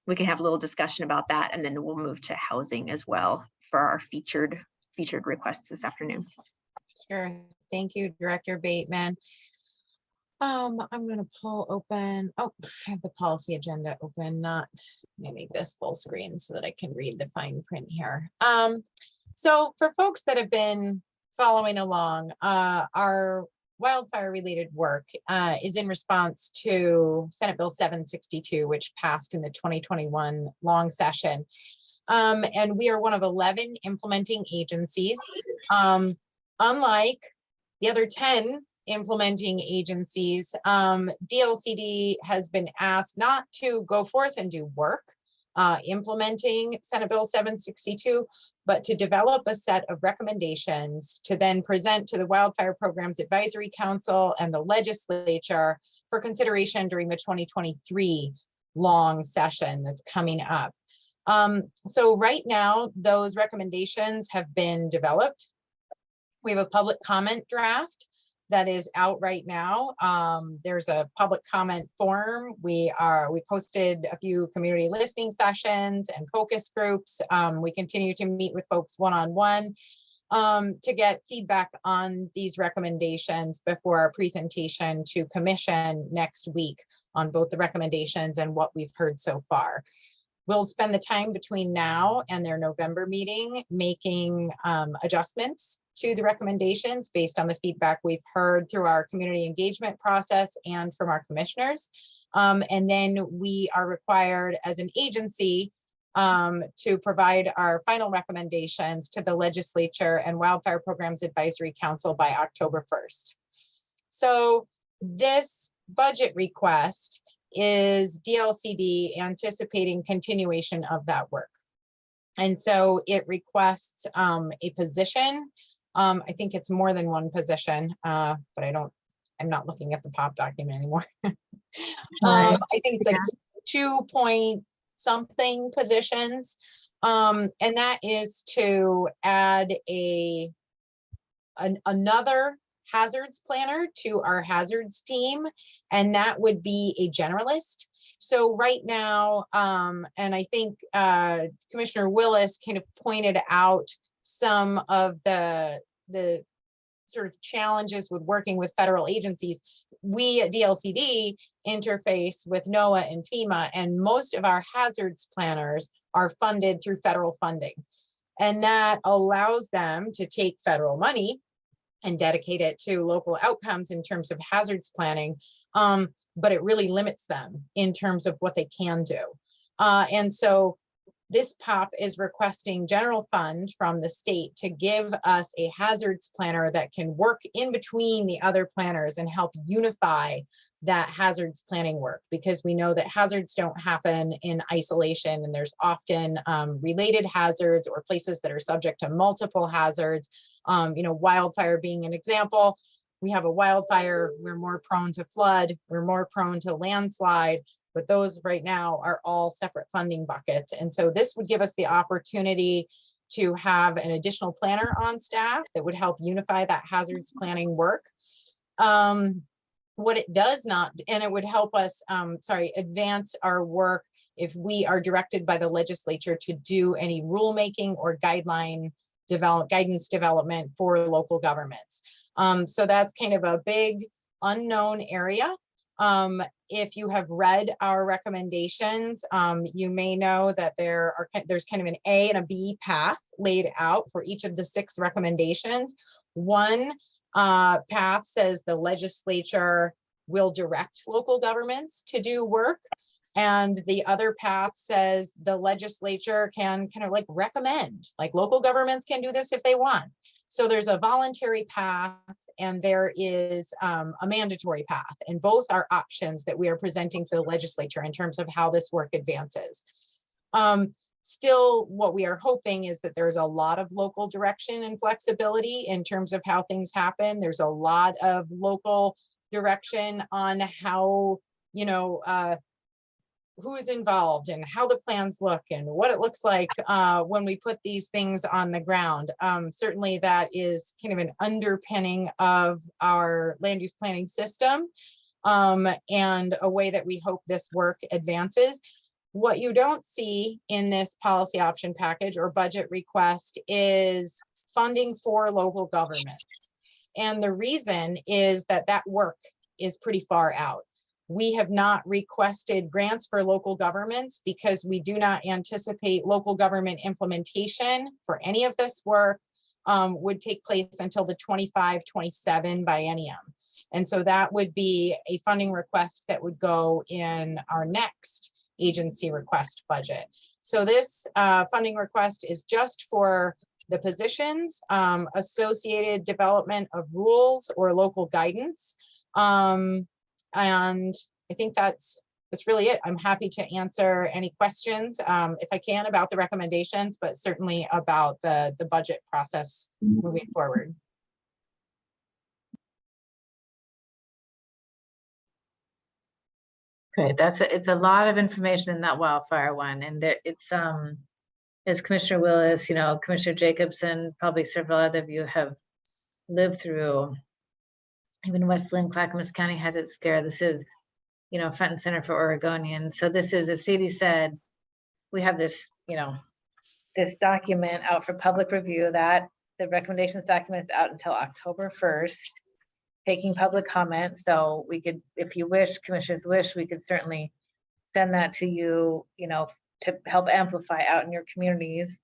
We can have a little discussion about that, and then we'll move to housing as well for our featured requests this afternoon. Sure. Thank you, Director Bateman. I'm going to pull open, I have the policy agenda open, let me make this full screen so that I can read the fine print here. So for folks that have been following along, our wildfire related work is in response to Senate Bill 762, which passed in the 2021 long session. And we are one of 11 implementing agencies. Unlike the other 10 implementing agencies, DLCD has been asked not to go forth and do work implementing Senate Bill 762, but to develop a set of recommendations to then present to the Wildfire Programs Advisory Council and the legislature for consideration during the 2023 long session that's coming up. So right now, those recommendations have been developed. We have a public comment draft that is out right now. There's a public comment form. We posted a few community listening sessions and focus groups. We continue to meet with folks one-on-one to get feedback on these recommendations before our presentation to commission next week on both the recommendations and what we've heard so far. We'll spend the time between now and their November meeting making adjustments to the recommendations based on the feedback we've heard through our community engagement process and from our commissioners. And then we are required as an agency to provide our final recommendations to the legislature and Wildfire Programs Advisory Council by October 1st. So this budget request is DLCD anticipating continuation of that work. And so it requests a position. I think it's more than one position, but I'm not looking at the POP document anymore. I think it's like 2-point-something positions. And that is to add another hazards planner to our hazards team, and that would be a generalist. So right now, and I think Commissioner Willis kind of pointed out some of the sort of challenges with working with federal agencies. We at DLCD interface with NOAA and FEMA, and most of our hazards planners are funded through federal funding. And that allows them to take federal money and dedicate it to local outcomes in terms of hazards planning, but it really limits them in terms of what they can do. And so this POP is requesting general fund from the state to give us a hazards planner that can work in between the other planners and help unify that hazards planning work, because we know that hazards don't happen in isolation, and there's often related hazards or places that are subject to multiple hazards. Wildfire being an example. We have a wildfire, we're more prone to flood, we're more prone to landslide, but those right now are all separate funding buckets. And so this would give us the opportunity to have an additional planner on staff that would help unify that hazards planning work. What it does not, and it would help us, advance our work if we are directed by the legislature to do any rulemaking or guidance development for local governments. So that's kind of a big unknown area. If you have read our recommendations, you may know that there's kind of an A and a B path laid out for each of the 6 recommendations. One path says the legislature will direct local governments to do work. And the other path says the legislature can kind of like recommend, like local governments can do this if they want. So there's a voluntary path and there is a mandatory path, and both are options that we are presenting to the legislature in terms of how this work advances. Still, what we are hoping is that there's a lot of local direction and flexibility in terms of how things happen. There's a lot of local direction on how, you know, who is involved and how the plans look and what it looks like when we put these things on the ground. Certainly that is kind of an underpinning of our land use planning system, and a way that we hope this work advances. What you don't see in this policy option package or budget request is funding for local government. And the reason is that that work is pretty far out. We have not requested grants for local governments because we do not anticipate local government implementation for any of this work would take place until the 25-27 biennium. And so that would be a funding request that would go in our next agency request budget. So this funding request is just for the positions, associated development of rules or local guidance. And I think that's really it. I'm happy to answer any questions if I can about the recommendations, but certainly about the budget process moving forward. Great, it's a lot of information in that wildfire one, and there it's as Commissioner Willis, you know, Commissioner Jacobson, probably several other of you have lived through. Even Westland, Clackamas County had its scare. This is, you know, front and center for Oregonians. So this is, as Sadie said, we have this, you know, this document out for public review. That the recommendations document is out until October 1st. Taking public comment. So we could, if you wish, commissioners wish, we could certainly send that to you, you know, to help amplify out in your communities.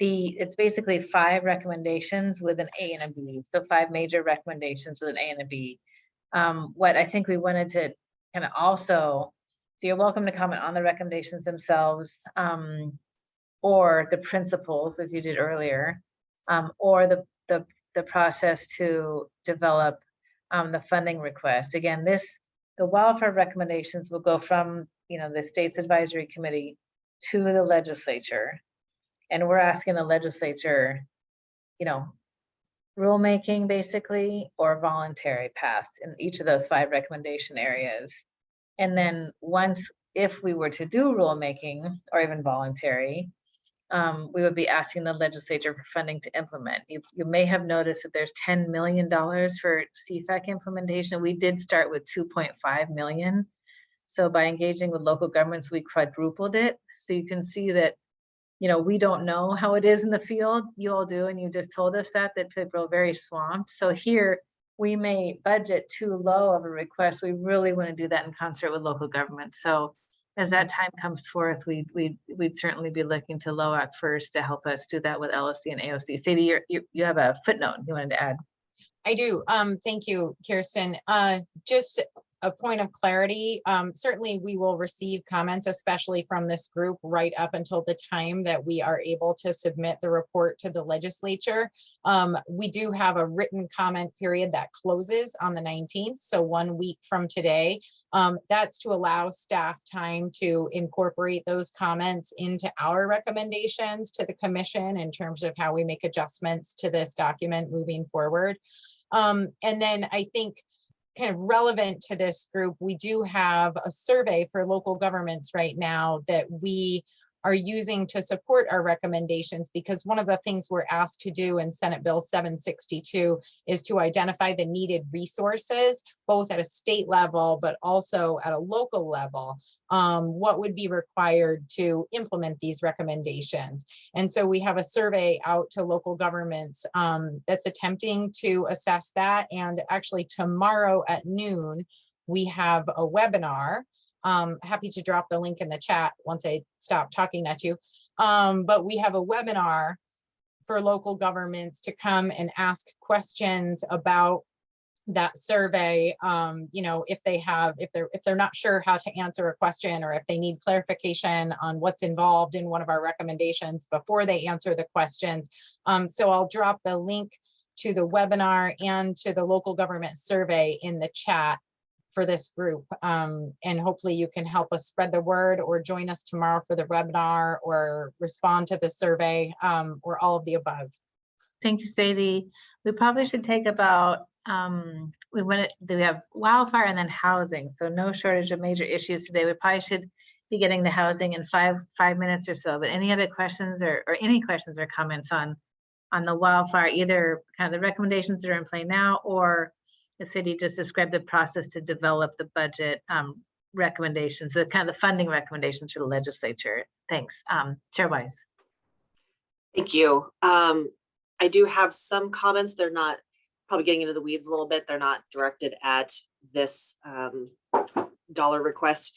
It's basically 5 recommendations with an A and a B. So 5 major recommendations with an A and a B. What I think we wanted to kind of also, so you're welcome to comment on the recommendations themselves, or the principles as you did earlier, or the process to develop the funding request. Again, the wildfire recommendations will go from, you know, the state's advisory committee to the legislature. And we're asking the legislature, you know, rulemaking basically, or voluntary paths in each of those 5 recommendation areas. And then if we were to do rulemaking or even voluntary, we would be asking the legislature for funding to implement. You may have noticed that there's $10 million for CFAC implementation. We did start with 2.5 million. So by engaging with local governments, we quadrupled it. So you can see that, you know, we don't know how it is in the field. You all do, and you just told us that people are very swamped. So here we may budget too low of a request. We really want to do that in concert with local governments. So as that time comes forth, we'd certainly be looking to LOAC first to help us do that with LOC and AOC. Sadie, you have a footnote you wanted to add. I do. Thank you, Kirsten. Just a point of clarity. Certainly we will receive comments, especially from this group, right up until the time that we are able to submit the report to the legislature. We do have a written comment period that closes on the 19th. So 1 week from today. That's to allow staff time to incorporate those comments into our recommendations to the commission in terms of how we make adjustments to this document moving forward. And then I think kind of relevant to this group, we do have a survey for local governments right now that we are using to support our recommendations, because one of the things we're asked to do in Senate Bill 762 is to identify the needed resources, both at a state level, but also at a local level. What would be required to implement these recommendations. And so we have a survey out to local governments that's attempting to assess that. And actually tomorrow at noon, we have a webinar. Happy to drop the link in the chat once I stop talking at you. But we have a webinar for local governments to come and ask questions about that survey, you know, if they're not sure how to answer a question, or if they need clarification on what's involved in one of our recommendations before they answer the questions. So I'll drop the link to the webinar and to the local government survey in the chat for this group. And hopefully you can help us spread the word, or join us tomorrow for the webinar, or respond to the survey, or all of the above. Thank you, Sadie. We probably should take about, we have wildfire and then housing, so no shortage of major issues today. We probably should be getting to housing in five minutes or so, but any other questions or any questions or comments on the wildfire, either kind of the recommendations that are in play now, or the city just described the process to develop the budget recommendations, the kind of the funding recommendations for the legislature. Thanks. Chair Wise. Thank you. I do have some comments. They're not, probably getting into the weeds a little bit. They're not directed at this dollar request.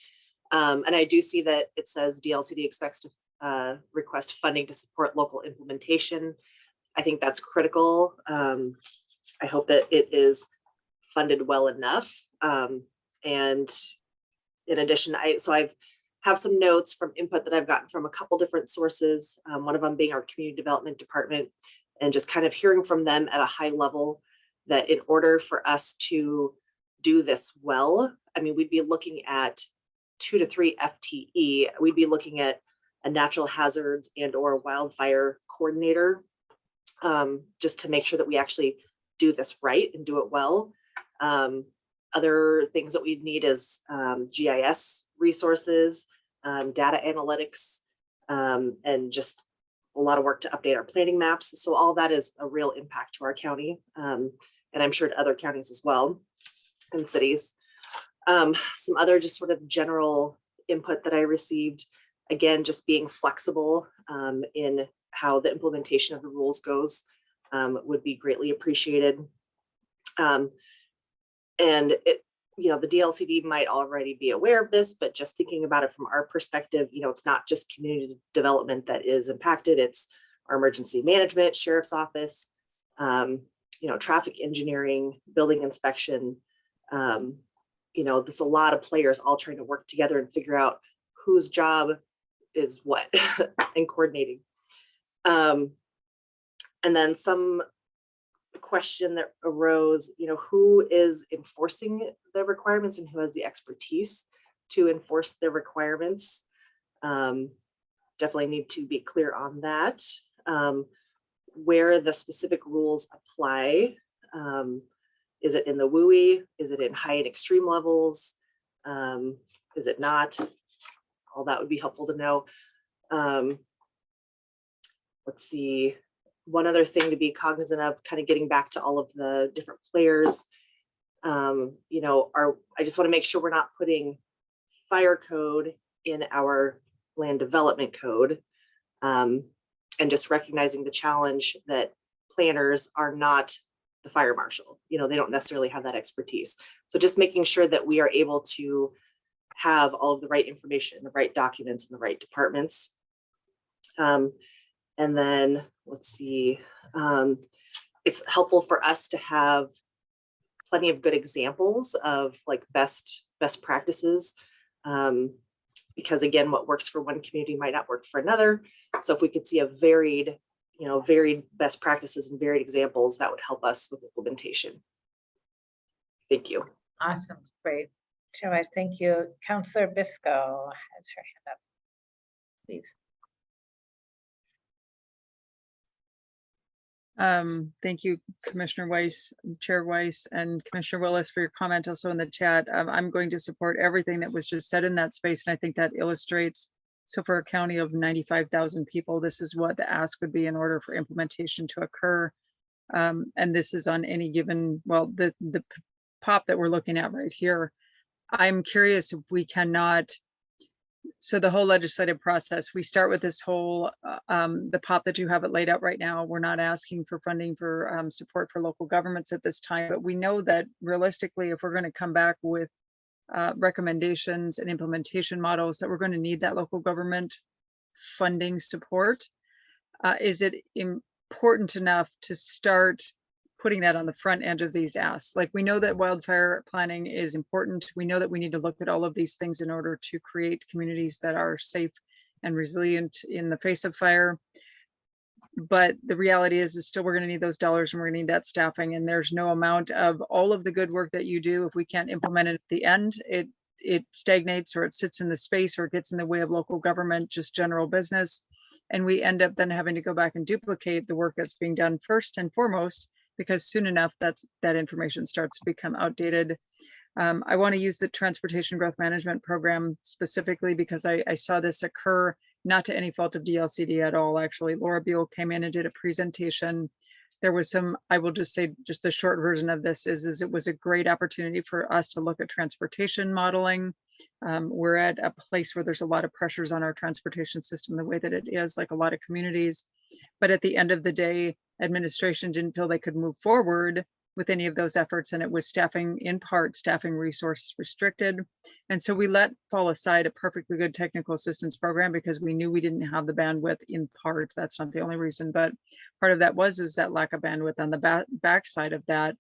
And I do see that it says DLCD expects to request funding to support local implementation. I think that's critical. I hope that it is funded well enough. And in addition, I have some notes from input that I've gotten from a couple different sources, one of them being our community development department, and just kind of hearing from them at a high level that in order for us to do this well, I mean, we'd be looking at 2 to 3 FTE. We'd be looking at a natural hazards and or wildfire coordinator, just to make sure that we actually do this right and do it well. Other things that we need is GIS resources, data analytics, and just a lot of work to update our planning maps. So all that is a real impact to our county, and I'm sure to other counties as well, and cities. Some other just sort of general input that I received, again, just being flexible in how the implementation of the rules goes would be greatly appreciated. And it, you know, the DLCD might already be aware of this, but just thinking about it from our perspective, you know, it's not just community development that is impacted, it's our emergency management, sheriff's office, you know, traffic engineering, building inspection. You know, there's a lot of players all trying to work together and figure out whose job is what and coordinating. And then some question that arose, you know, who is enforcing the requirements and who has the expertise to enforce the requirements? Definitely need to be clear on that. Where the specific rules apply. Is it in the WUI? Is it in high and extreme levels? Is it not? All that would be helpful to know. Let's see. One other thing to be cognizant of, kind of getting back to all of the different players, you know, I just want to make sure we're not putting fire code in our land development code, and just recognizing the challenge that planners are not the fire marshal. You know, they don't necessarily have that expertise. So just making sure that we are able to have all of the right information, the right documents in the right departments. And then let's see, it's helpful for us to have plenty of good examples of like best practices, because again, what works for one community might not work for another. So if we could see a varied best practices and varied examples, that would help us with implementation. Thank you. Awesome, great. Chair Wise, thank you. Councillor Bisco has her hand up, please. Thank you, Commissioner Weiss, Chair Weiss, and Commissioner Willis for your comment also in the chat. I'm going to support everything that was just said in that space, and I think that illustrates, so for a county of 95,000 people, this is what the ask would be in order for implementation to occur. And this is on any given, well, the POP that we're looking at right here. I'm curious if we cannot, so the whole legislative process, we start with this whole, the POP that you have it laid out right now. We're not asking for funding for support for local governments at this time, but we know that realistically, if we're going to come back with recommendations and implementation models, that we're going to need that local government funding support. Is it important enough to start putting that on the front end of these asks. Like, we know that wildfire planning is important. We know that we need to look at all of these things in order to create communities that are safe and resilient in the face of fire. But the reality is still we're going to need those dollars, and we're going to need that staffing. And there's no amount of all of the good work that you do, if we can't implement it at the end, it stagnates, or it sits in the space, or it gets in the way of local government, just general business. And we end up then having to go back and duplicate the work that's being done first and foremost, because soon enough that information starts to become outdated. I want to use the Transportation Growth Management Program specifically because I saw this occur, not to any fault of DLCD at all. Actually, Laura Buell came in and did a presentation. There was some, I will just say, just a short version of this is it was a great opportunity for us to look at transportation modeling. We're at a place where there's a lot of pressures on our transportation system, the way that it is, like a lot of communities. But at the end of the day, administration didn't feel they could move forward with any of those efforts, and it was staffing, in part, staffing resources restricted. And so we let fall aside a perfectly good technical assistance program because we knew we didn't have the bandwidth, in part. That's not the only reason, but part of that was that lack of bandwidth on the backside of that.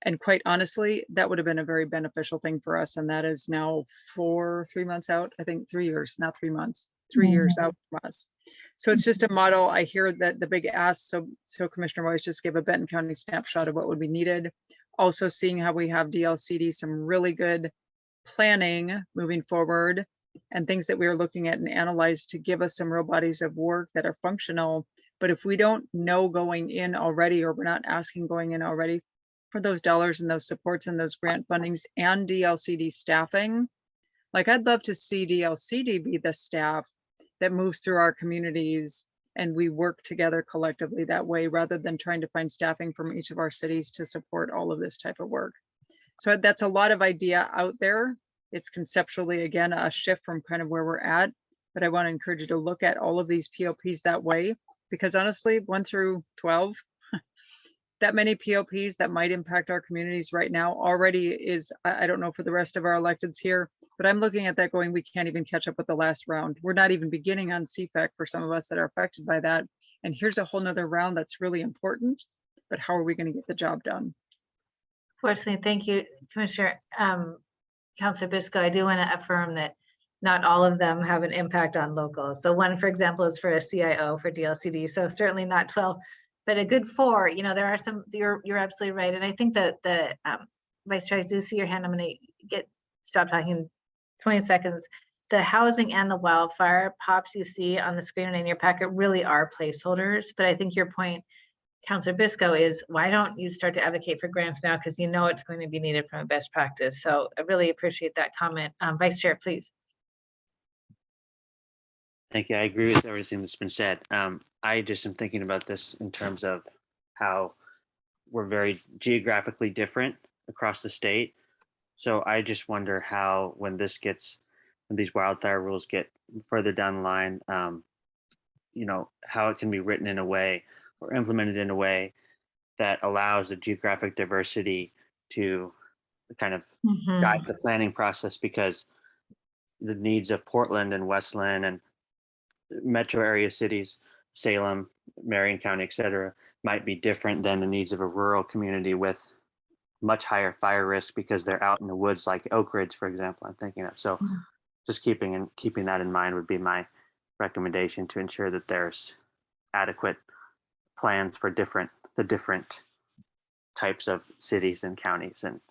And quite honestly, that would have been a very beneficial thing for us. And that is now 3 months out, I think 3 years, not 3 months, 3 years out from us. So it's just a model. I hear that the big ask, so Commissioner Royce just gave a Benton County snapshot of what would be needed. Also seeing how we have DLCD, some really good planning moving forward, and things that we are looking at and analyze to give us some real bodies of work that are functional. But if we don't know going in already, or we're not asking going in already for those dollars and those supports and those grant fundings and DLCD staffing, like, I'd love to see DLCD be the staff that moves through our communities and we work together collectively that way, rather than trying to find staffing from each of our cities to support all of this type of work. So that's a lot of idea out there. It's conceptually, again, a shift from kind of where we're at, but I want to encourage you to look at all of these POPs that way, because honestly, 1 through 12, that many POPs that might impact our communities right now already is, I don't know for the rest of our electeds here, but I'm looking at that going, we can't even catch up with the last round. We're not even beginning on CFAC for some of us that are affected by that. And here's a whole nother round that's really important, but how are we going to get the job done? Fortunately, thank you, Commissioner. Councilor Bisco, I do want to affirm that not all of them have an impact on local. So one, for example, is for a CIO for DLCD. So certainly not 12, but a good 4. You know, there are some, you're absolutely right. And I think that the Vice Chair, I do see your hand. I'm going to stop talking 20 seconds. The housing and the wildfire pops you see on the screen and in your packet really are placeholders. But I think your point, Councilor Bisco, is why don't you start to advocate for grants now? Because you know it's going to be needed from a best practice. So I really appreciate that comment. Vice Chair, please. Thank you. I agree with everything that's been said. I just am thinking about this in terms of how we're very geographically different across the state. So I just wonder how, when these wildfire rules get further down the line, you know, how it can be written in a way or implemented in a way that allows the geographic diversity to kind of guide the planning process, because the needs of Portland and Westland and metro area cities, Salem, Marion County, et cetera, might be different than the needs of a rural community with much higher fire risk because they're out in the woods, like Oak Ridge, for example, I'm thinking of. So just keeping that in mind would be my recommendation, to ensure that there's adequate plans for the different types of cities and counties and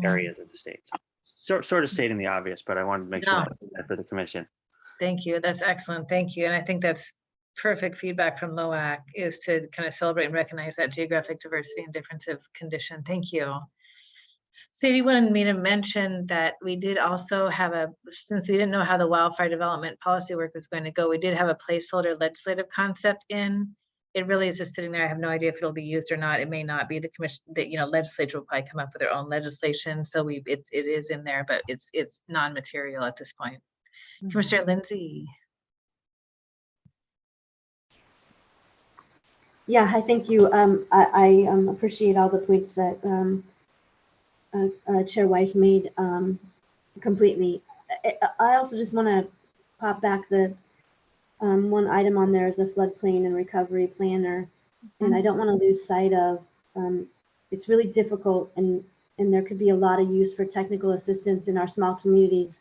areas of the state. Sort of stating the obvious, but I wanted to make sure that for the commission. Thank you. That's excellent. Thank you. And I think that's perfect feedback from LOAC, is to kind of celebrate and recognize that geographic diversity and difference of condition. Thank you. Sadie wanted me to mention that we did also have since we didn't know how the wildfire development policy work was going to go, we did have a placeholder legislative concept in. It really is just sitting there. I have no idea if it'll be used or not. It may not be. The commission, that, you know, legislature will probably come up with their own legislation. So it is in there, but it's non-material at this point. Commissioner Lindsay. Yeah, I thank you. I appreciate all the points that Chair Weiss made completely. I also just want to pop back the one item on there is a floodplain and recovery planner. And I don't want to lose sight of it's really difficult, and there could be a lot of use for technical assistance in our small communities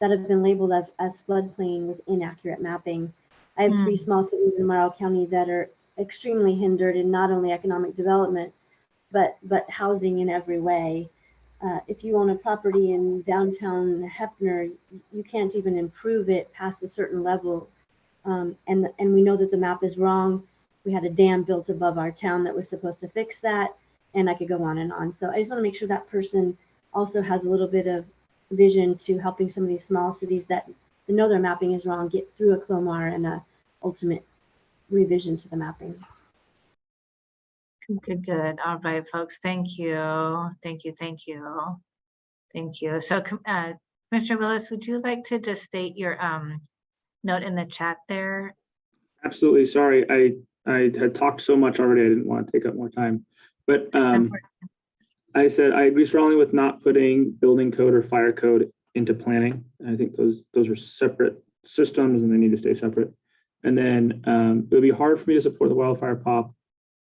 that have been labeled as floodplain with inaccurate mapping. I have 3 small cities in Morrow County that are extremely hindered in not only economic development, but housing in every way. If you own a property in downtown Hefner, you can't even improve it past a certain level. And we know that the map is wrong. We had a dam built above our town that was supposed to fix that, and I could go on and on. So I just want to make sure that person also has a little bit of vision to helping some of these small cities that know their mapping is wrong get through a CLOMAR and a ultimate revision to the mapping. Good. All right, folks. Thank you. Thank you. So, Commissioner Willis, would you like to just state your note in the chat there? Absolutely. Sorry, I had talked so much already. I didn't want to take up more time. But I said I agree strongly with not putting building code or fire code into planning. I think those are separate systems and they need to stay separate. And then it would be hard for me to support the wildfire POP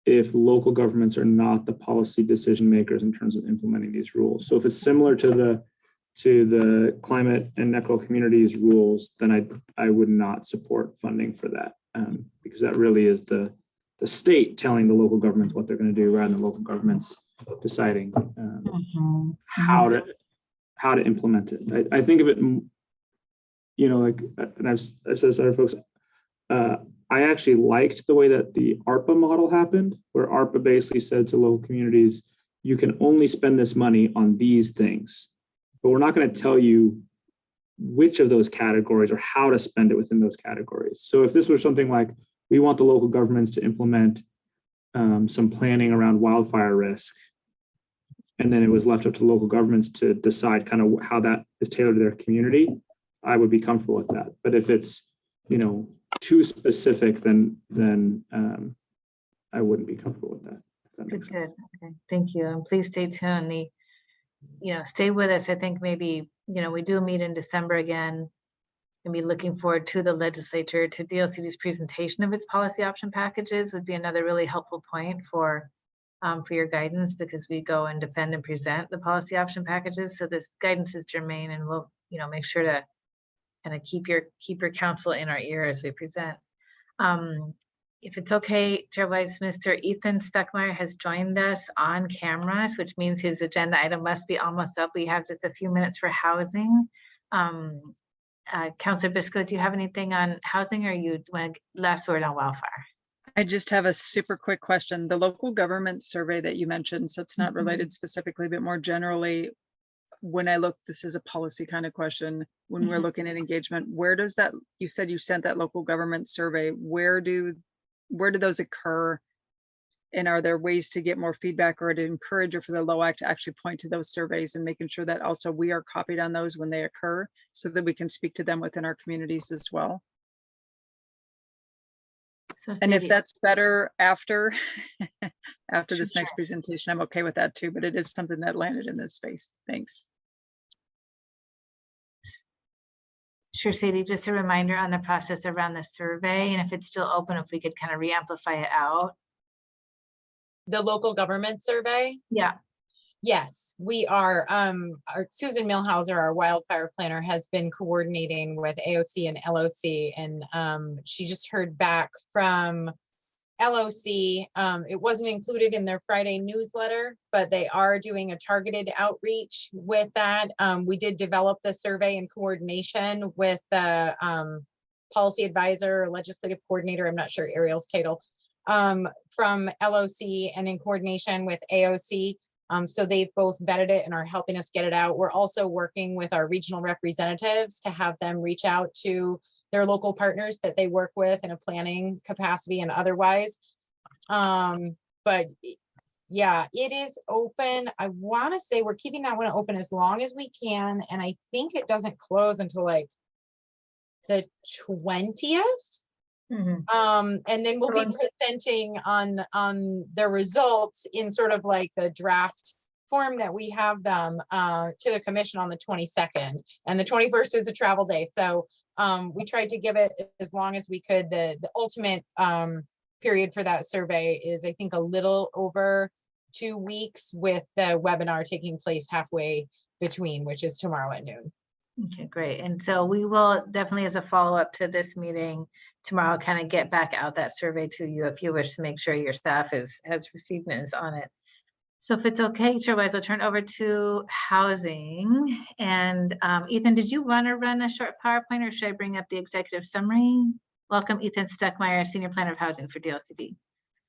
if local governments are not the policy decision makers in terms of implementing these rules. So if it's similar to the climate and eco communities rules, then I would not support funding for that, because that really is the state telling the local governments what they're going to do rather than local governments deciding how to implement it. I think of it, like, and I've said this to other folks, I actually liked the way that the ARPA model happened, where ARPA basically said to local communities, you can only spend this money on these things, but we're not going to tell you which of those categories or how to spend it within those categories. So if this was something like, we want the local governments to implement some planning around wildfire risk, and then it was left up to local governments to decide kind of how that is tailored to their community, I would be comfortable with that. But if it's, too specific, then I wouldn't be comfortable with that. If that makes sense. Okay, thank you. And please stay tuned. Stay with us. I think maybe, we do meet in December again, and be looking forward to the legislature, to DLCD's presentation of its policy option packages would be another really helpful point for your guidance, because we go and defend and present the policy option packages. So this guidance is germane, and we'll, make sure to kind of keep your counsel in our ear as we present. If it's okay, Chairwise, Mr. Ethan Stuckmeyer has joined us on cameras, which means his agenda item must be almost up. We have just a few minutes for housing. Councilor Bisco, do you have anything on housing, or you want last word on wildfire? I just have a super quick question. The local government survey that you mentioned, so it's not related specifically, but more generally, when I look, this is a policy kind of question. When we're looking at engagement, where does that, you said you sent that local government survey, where do those occur? And are there ways to get more feedback or to encourage, or for the LOAC to actually point to those surveys and making sure that also we are copied on those when they occur, so that we can speak to them within our communities as well? So And if Sadie, that's better after this Sure. next presentation, I'm okay with that too, but it is something that landed in this space. Thanks. Sure, Sadie, just a reminder on the process around the survey, and if it's still open, if we could kind of re-amplify it out. The local government survey? Yeah. Yes, we are. Our Susan Milhauser, our wildfire planner, has been coordinating with AOC and LOC, and she just heard back from LOC. It wasn't included in their Friday newsletter, but they are doing a targeted outreach with that. We did develop the survey in coordination with the policy advisor or legislative coordinator, I'm not sure Ariel's title, from LOC, and in coordination with AOC. So they've both vetted it and are helping us get it out. We're also working with our regional representatives to have them reach out to their local partners that they work with in a planning capacity and otherwise. But yeah, it is open. I want to say we're keeping that one open as long as we can. And I think it doesn't close until like the 20th. And then we'll be presenting on the results in sort of like the draft form that we have them to the commission on the 22nd, and the 21st is a travel day. So we tried to give it as long as we could. The ultimate period for that survey is, I think, a little over 2 weeks with the webinar taking place halfway between, which is tomorrow at noon. Okay, great. And so we will definitely, as a follow-up to this meeting tomorrow, kind of get back out that survey to you if you wish to make sure your staff has received and is on it. So if it's okay, Chairwise, I'll turn over to housing. And Ethan, did you want to run a short PowerPoint or should I bring up the executive summary? Welcome, Ethan Stuckmeyer, Senior Planner of Housing for DLCD.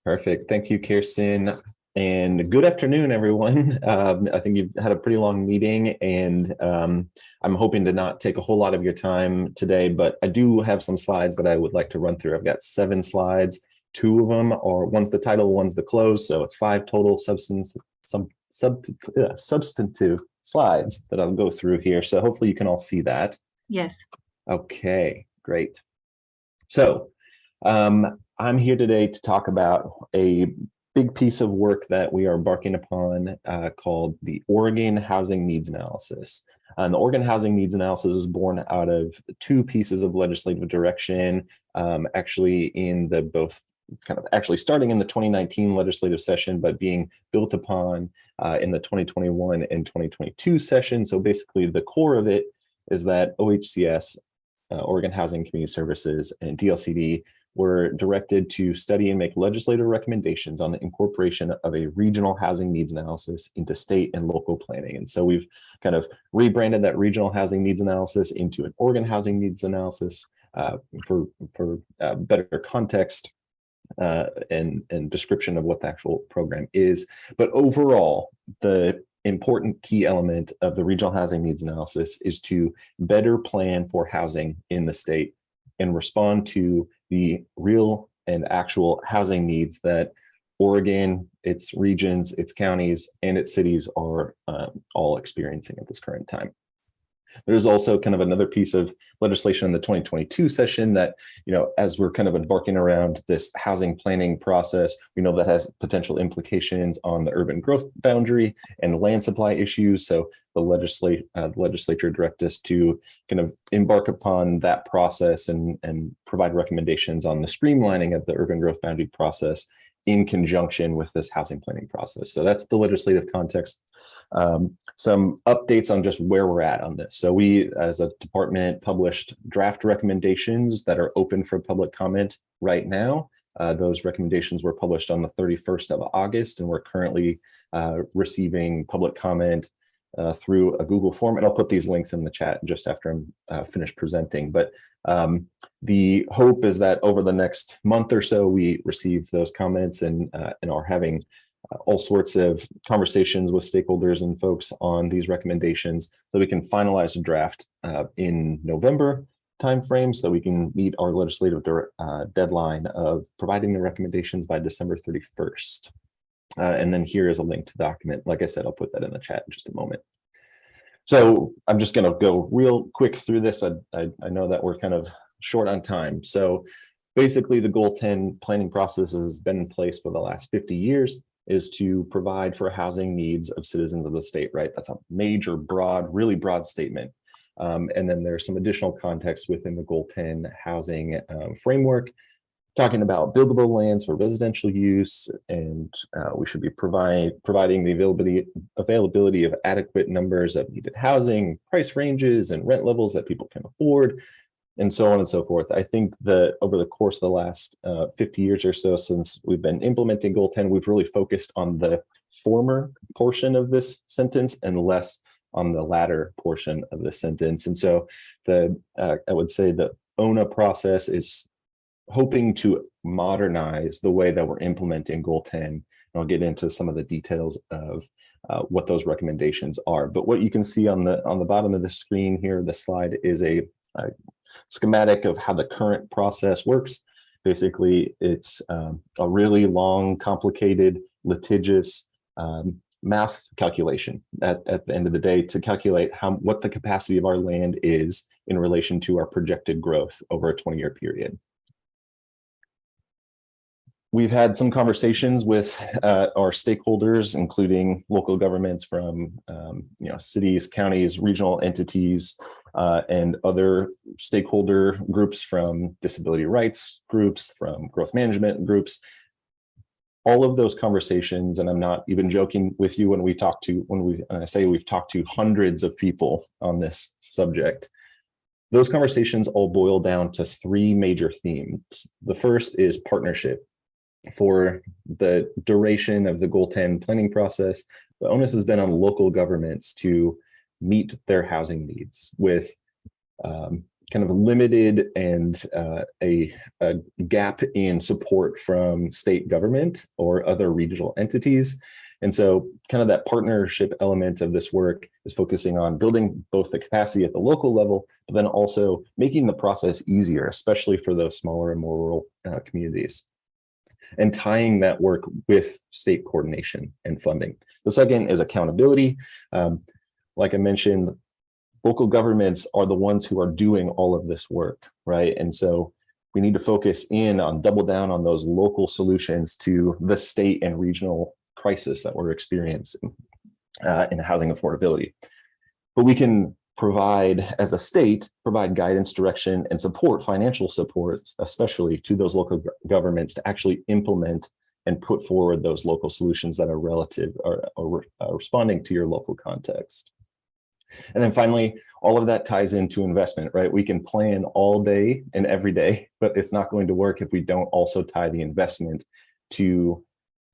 Perfect. Thank you, Kirsten. And good afternoon, everyone. I think you've had a pretty long meeting, and I'm hoping to not take a whole lot of your time today, but I do have some slides that I would like to run through. I've got 7 slides. 2 of them are, one's the title, one's the close, so it's 5 total substantive slides that I'll go through here. So hopefully you can all see that. Yes. Okay, great. So I'm here today to talk about a big piece of work that we are embarking upon called the Oregon Housing Needs Analysis. And the Oregon Housing Needs Analysis is born out of 2 pieces of legislative direction, actually in the both kind of actually starting in the 2019 legislative session, but being built upon in the 2021 and 2022 session. So basically the core of it is that OHCS, Oregon Housing Community Services, and DLCD were directed to study and make legislative recommendations on the incorporation of a regional housing needs analysis into state and local planning. And so we've kind of rebranded that regional housing needs analysis into an Oregon housing needs analysis for better context and description of what the actual program is. But overall, the important key element of the regional housing needs analysis is to better plan for housing in the state and respond to the real and actual housing needs that Oregon, its regions, its counties, and its cities are all experiencing at this current time. There's also kind of another piece of legislation in the 2022 session that, you know, as we're kind of embarking around this housing planning process, we know that has potential implications on the urban growth boundary and land supply issues. So the legislature directed us to kind of embark upon that process and provide recommendations on the streamlining of the urban growth boundary process in conjunction with this housing planning process. So that's the legislative context. Some updates on just where we're at on this. So we, as a department, published draft recommendations that are open for public comment right now. Those recommendations were published on the 31st of August, and we're currently receiving public comment through a Google form. And I'll put these links in the chat just after I'm finished presenting. But the hope is that over the next month or so, we receive those comments and are having all sorts of conversations with stakeholders and folks on these recommendations so we can finalize a draft in November timeframe so we can meet our legislative deadline of providing the recommendations by December 31st. And then here is a link to the document. Like I said, I'll put that in the chat in just a moment. So I'm just going to go real quick through this. I know that we're kind of short on time. So basically the Goal 10 planning process has been in place for the last 50 years, is to provide for housing needs of citizens of the state, right? That's a major, broad, really broad statement. And then there's some additional context within the Goal 10 housing framework, talking about buildable lands for residential use, and we should be providing the availability of adequate numbers of needed housing, price ranges, and rent levels that people can afford, and so on and so forth. I think that over the course of the last 50 years or so since we've been implementing Goal 10, we've really focused on the former portion of this sentence and less on the latter portion of the sentence. And so I would say the ONA process is hoping to modernize the way that we're implementing Goal 10. And I'll get into some of the details of what those recommendations are. But what you can see on the bottom of the screen here, the slide is a schematic of how the current process works. Basically, it's a really long, complicated, litigious math calculation at the end of the day to calculate what the capacity of our land is in relation to our projected growth over a 20-year period. We've had some conversations with our stakeholders, including local governments from cities, counties, regional entities, and other stakeholder groups from disability rights groups, from growth management groups, all of those conversations, and I'm not even joking with you when I say we've talked to hundreds of people on this subject, those conversations all boil down to three major themes. The first is partnership. For the duration of the Goal 10 planning process, the onus has been on local governments to meet their housing needs with kind of limited and a gap in support from state government or other regional entities. And so kind of that partnership element of this work is focusing on building both the capacity at the local level, but then also making the process easier, especially for those smaller and more rural communities, and tying that work with state coordination and funding. The second is accountability. Like I mentioned, local governments are the ones who are doing all of this work, right? And so we need to focus in on, double down on those local solutions to the state and regional crisis that we're experiencing in housing affordability. But we can provide, as a state, provide guidance, direction, and support, financial support, especially to those local governments to actually implement and put forward those local solutions that are relative or responding to your local context. And then finally, all of that ties into investment, right? We can plan all day and every day, but it's not going to work if we don't also tie the investment to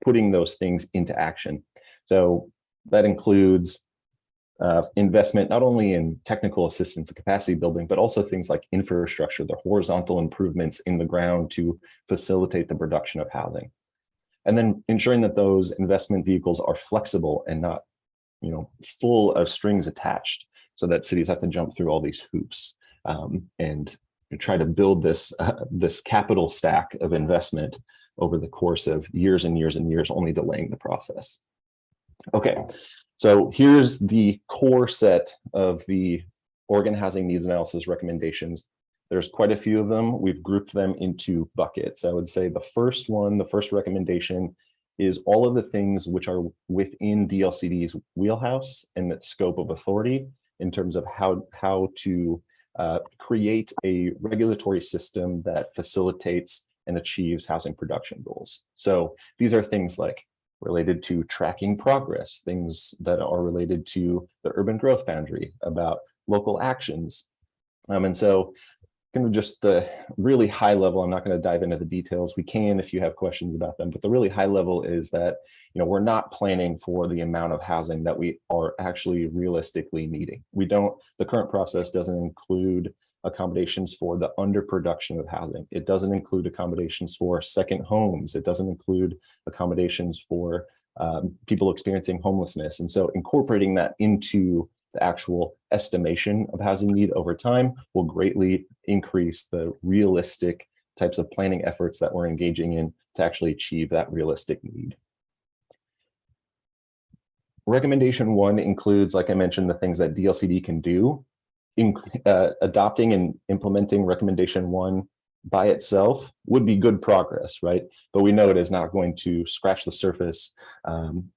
putting those things into action. So that includes investment not only in technical assistance and capacity building, but also things like infrastructure, the horizontal improvements in the ground to facilitate the production of housing. And then ensuring that those investment vehicles are flexible and not, full of strings attached, so that cities have to jump through all these hoops and try to build this capital stack of investment over the course of years and years and years, only delaying the process. Okay, so here's the core set of the Oregon Housing Needs Analysis recommendations. There's quite a few of them. We've grouped them into buckets. I would say the first recommendation is all of the things which are within DLCD's wheelhouse and its scope of authority in terms of how to create a regulatory system that facilitates and achieves housing production goals. So these are things like related to tracking progress, things that are related to the urban growth boundary, about local actions. And so kind of just the really high level, I'm not going to dive into the details. We can if you have questions about them, but the really high level is that, we're not planning for the amount of housing that we are actually realistically needing. The current process doesn't include accommodations for the underproduction of housing. It doesn't include accommodations for second homes. It doesn't include accommodations for people experiencing homelessness. And so incorporating that into the actual estimation of housing need over time will greatly increase the realistic types of planning efforts that we're engaging in to actually achieve that realistic need. Recommendation 1 includes, like I mentioned, the things that DLCD can do. Adopting and implementing recommendation 1 by itself would be good progress, right? But we know it is not going to scratch the surface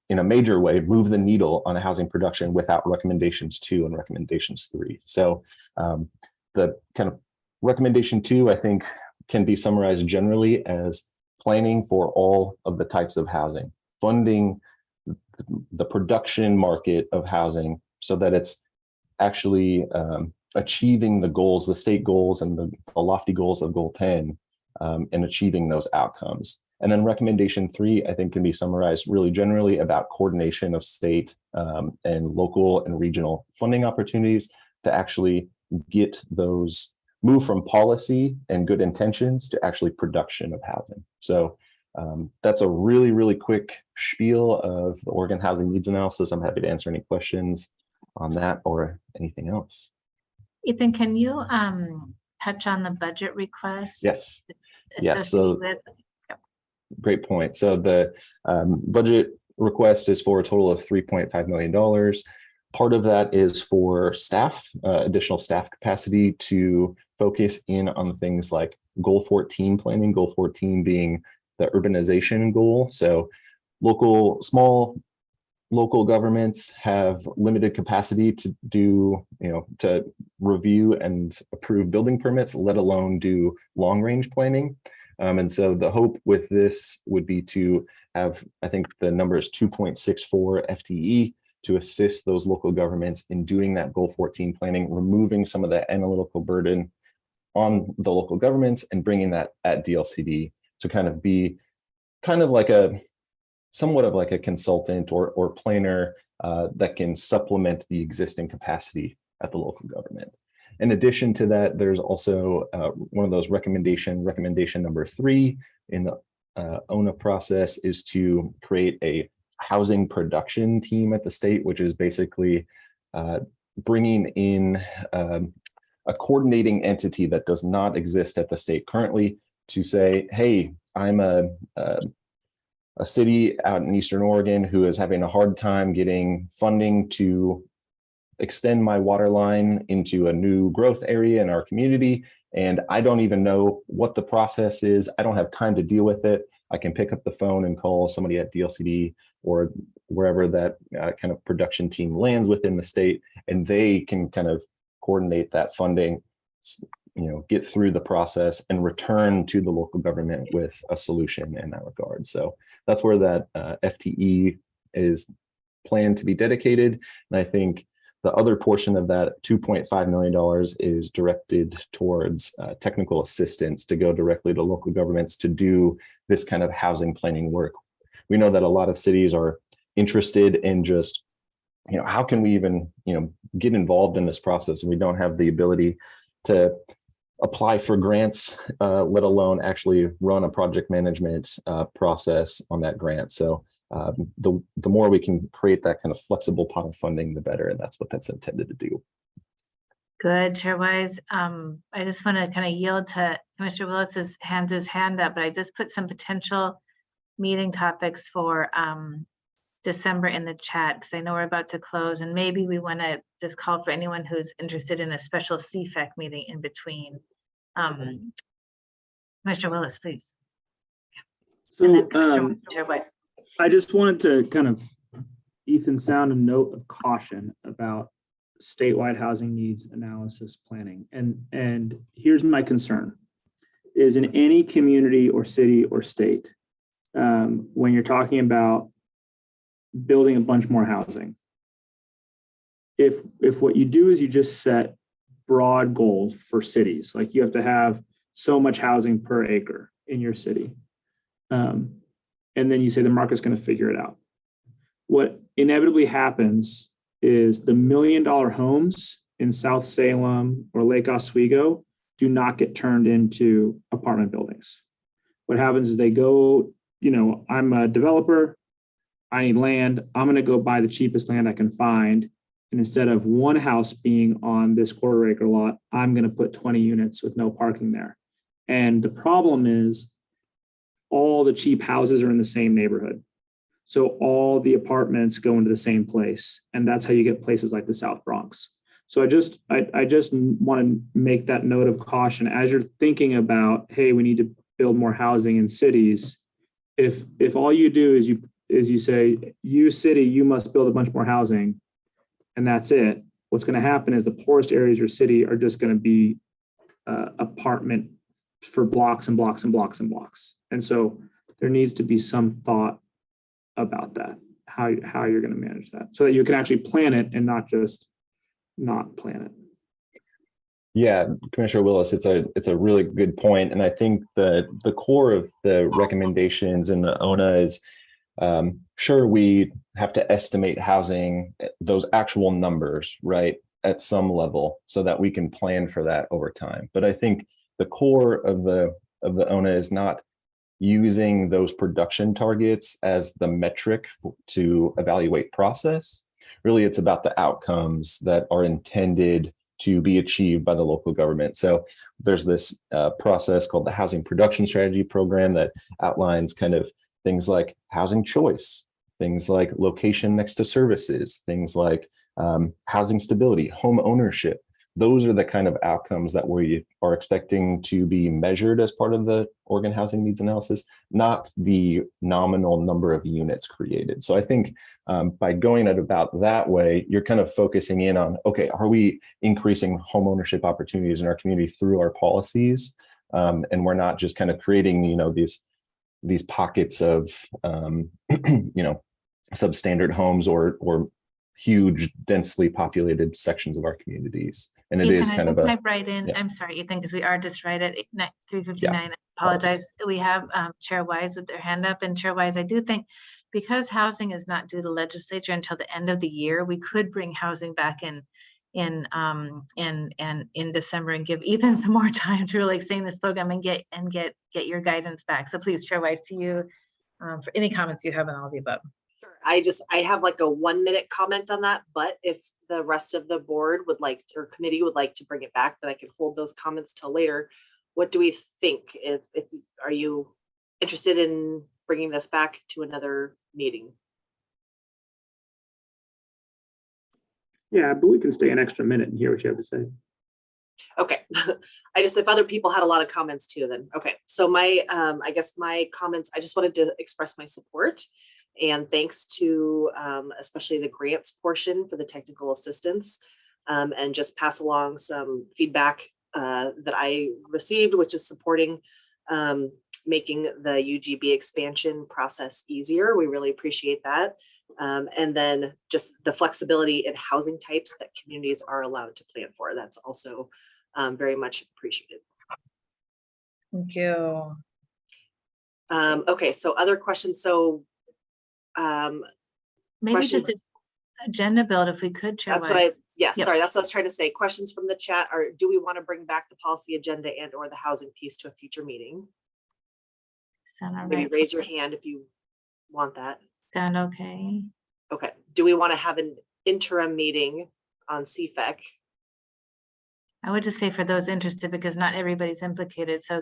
in a major way, move the needle on housing production without recommendations 2 and recommendations 3. So the kind of recommendation 2, I think, can be summarized generally as planning for all of the types of housing, funding the production market of housing so that it's actually achieving the goals, the state goals and the lofty goals of Goal 10 and achieving those outcomes. And then recommendation 3, I think, can be summarized really generally about coordination of state and local and regional funding opportunities to actually get those, move from policy and good intentions to actually production of housing. So that's a really, really quick spiel of the Oregon Housing Needs Analysis. I'm happy to answer any questions on that or anything else. Ethan, can you touch on the budget request? Yes. Yes. So with... Great point. So the budget request is for a total of $3.5 million. Part of that is for staff, additional staff capacity to focus in on things like Goal 14 planning, Goal 14 being the urbanization goal. So small local governments have limited capacity to do, to review and approve building permits, let alone do long range planning. And so the hope with this would be to have, I think the number is 2.64 FTE to assist those local governments in doing that Goal 14 planning, removing some of that analytical burden on the local governments and bringing that at DLCD to kind of be kind of like somewhat of like a consultant or planner that can supplement the existing capacity at the local government. In addition to that, there's also one of those recommendation number 3 in the ONA process is to create a housing production team at the state, which is basically bringing in a coordinating entity that does not exist at the state currently to say, hey, I'm a city out in Eastern Oregon who is having a hard time getting funding to extend my water line into a new growth area in our community. And I don't even know what the process is. I don't have time to deal with it. I can pick up the phone and call somebody at DLCD or wherever that kind of production team lands within the state, and they can kind of coordinate that funding, get through the process and return to the local government with a solution in that regard. So that's where that FTE is planned to be dedicated. And I think the other portion of that $2.5 million is directed towards technical assistance to go directly to local governments to do this kind of housing planning work. We know that a lot of cities are interested in just, how can we even, get involved in this process? And we don't have the ability to apply for grants, let alone actually run a project management process on that grant. So the more we can create that kind of flexible pot of funding, the better. And that's what that's intended to do. Good, Chairwise. I just want to kind of yield to Commissioner Willis's hand up, but I just put some potential meeting topics for December in the chat, because I know we're about to close, and maybe we want to just call for anyone who's interested in a special CFAC meeting in between. Commissioner Willis, please. And then Commissioner Chairwise. I just wanted to kind of, Ethan, sound a note of caution about statewide housing needs analysis planning. And here's my concern, is in any community or city or state, when you're talking about building a bunch more housing, if what you do is you just set broad goals for cities, like you have to have so much housing per acre in your city, and then you say the market's going to figure it out. What inevitably happens is the $1 million homes in South Salem or Lake Oswego do not get turned into apartment buildings. What happens is they go, I'm a developer, I need land, I'm going to go buy the cheapest land I can find. And instead of one house being on this quarter acre lot, I'm going to put 20 units with no parking there. And the problem is all the cheap houses are in the same neighborhood. So all the apartments go into the same place. And that's how you get places like the South Bronx. So I just want to make that note of caution as you're thinking about, hey, we need to build more housing in cities. If all you do is you say, you city, you must build a bunch more housing, and that's it, what's going to happen is the poorest areas of your city are just going to be apartment for blocks and blocks and blocks and blocks. And so there needs to be some thought about that, how you're going to manage that, so that you can actually plan it and not just not plan it. Yeah, Commissioner Willis, it's a really good point. And I think the core of the recommendations in the ONA is, sure, we have to estimate housing, those actual numbers, right, at some level so that we can plan for that over time. But I think the core of the ONA is not using those production targets as the metric to evaluate process. Really, it's about the outcomes that are intended to be achieved by the local government. So there's this process called the Housing Production Strategy Program that outlines kind of things like housing choice, things like location next to services, things like housing stability, home ownership. Those are the kind of outcomes that we are expecting to be measured as part of the Oregon Housing Needs Analysis, not the nominal number of units created. So I think by going at about that way, you're kind of focusing in on, okay, are we increasing home ownership opportunities in our community through our policies? And we're not just kind of creating, these pockets of, substandard homes or huge densely populated sections of our communities. And it is Ethan, I kind of just a, might write in, yeah. I'm sorry, Ethan, because we are just right at 3:59. I apologize. We have Chair Wise with their hand up, and Chair Wise, I do think because housing is not due to legislature until the end of the year, we could bring housing back in December and give Ethan some more time to really sing this program and get your guidance back. So please, Chair Wise, to you for any comments you have on all of the above. Sure. I have like a 1-minute comment on that, but if the rest of the board would like, or committee would like to bring it back, then I can hold those comments till later. What do we think? Are you interested in bringing this back to another meeting? Yeah, but we can stay an extra minute and hear what you have to say. Okay. If other people had a lot of comments too, then, okay. So I guess my comments, I just wanted to express my support and thanks to especially the grants portion for the technical assistance, and just pass along some feedback that I received, which is supporting making the UGB expansion process easier. We really appreciate that. And then just the flexibility in housing types that communities are allowed to plan for. That's also very much appreciated. Thank you. Okay, so other questions. So Maybe question- just an agenda build if we could, Chair that's Wise. what Yep. sorry, that's what I was trying to say. Questions from the chat are, do we want to bring back the policy agenda and or the housing piece to a future meeting? Sound all Maybe right? raise your hand if you want that. Sound okay? Okay, do we want to have an interim meeting on CFEC? I would just say for those interested, because not everybody's implicated. So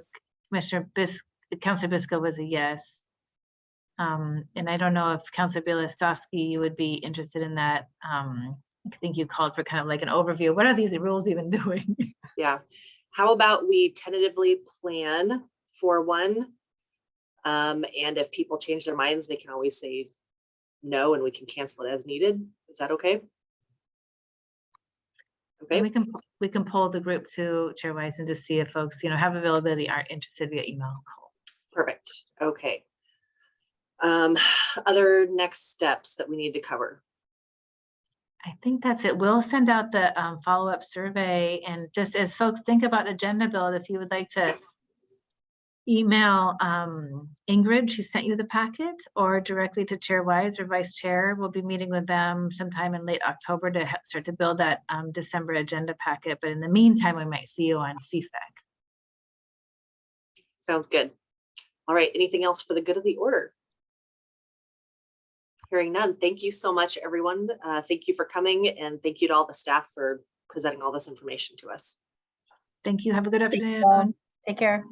Councilor Bisco was a yes. And I don't know if Councilor Bielostowski, you would be interested in that. I think you called for kind of like an overview. What are these rules even doing? Yeah. How about we tentatively plan for one? And if people change their minds, they can always say no and we can cancel it as needed. Is that okay? Okay. And we can poll the group to Chair Wise and just see if folks, have availability, are interested via email call. Perfect. Okay. Other next steps that we need to cover. I think that's it. We'll send out the follow-up survey, and just as folks think about agenda build, if you would like to email Ingrid, she sent you the packet, or directly to Chair Wise or Vice Chair. We'll be meeting with them sometime in late October to start to build that December agenda packet. But in the meantime, we might see you on CFEC. Sounds good. All right. Anything else for the good of the order? Hearing none. Thank you so much, everyone. Thank you for coming, and thank you to all the staff for presenting all this information to us. Thank you. Have a good Thank you afternoon. all. Take care.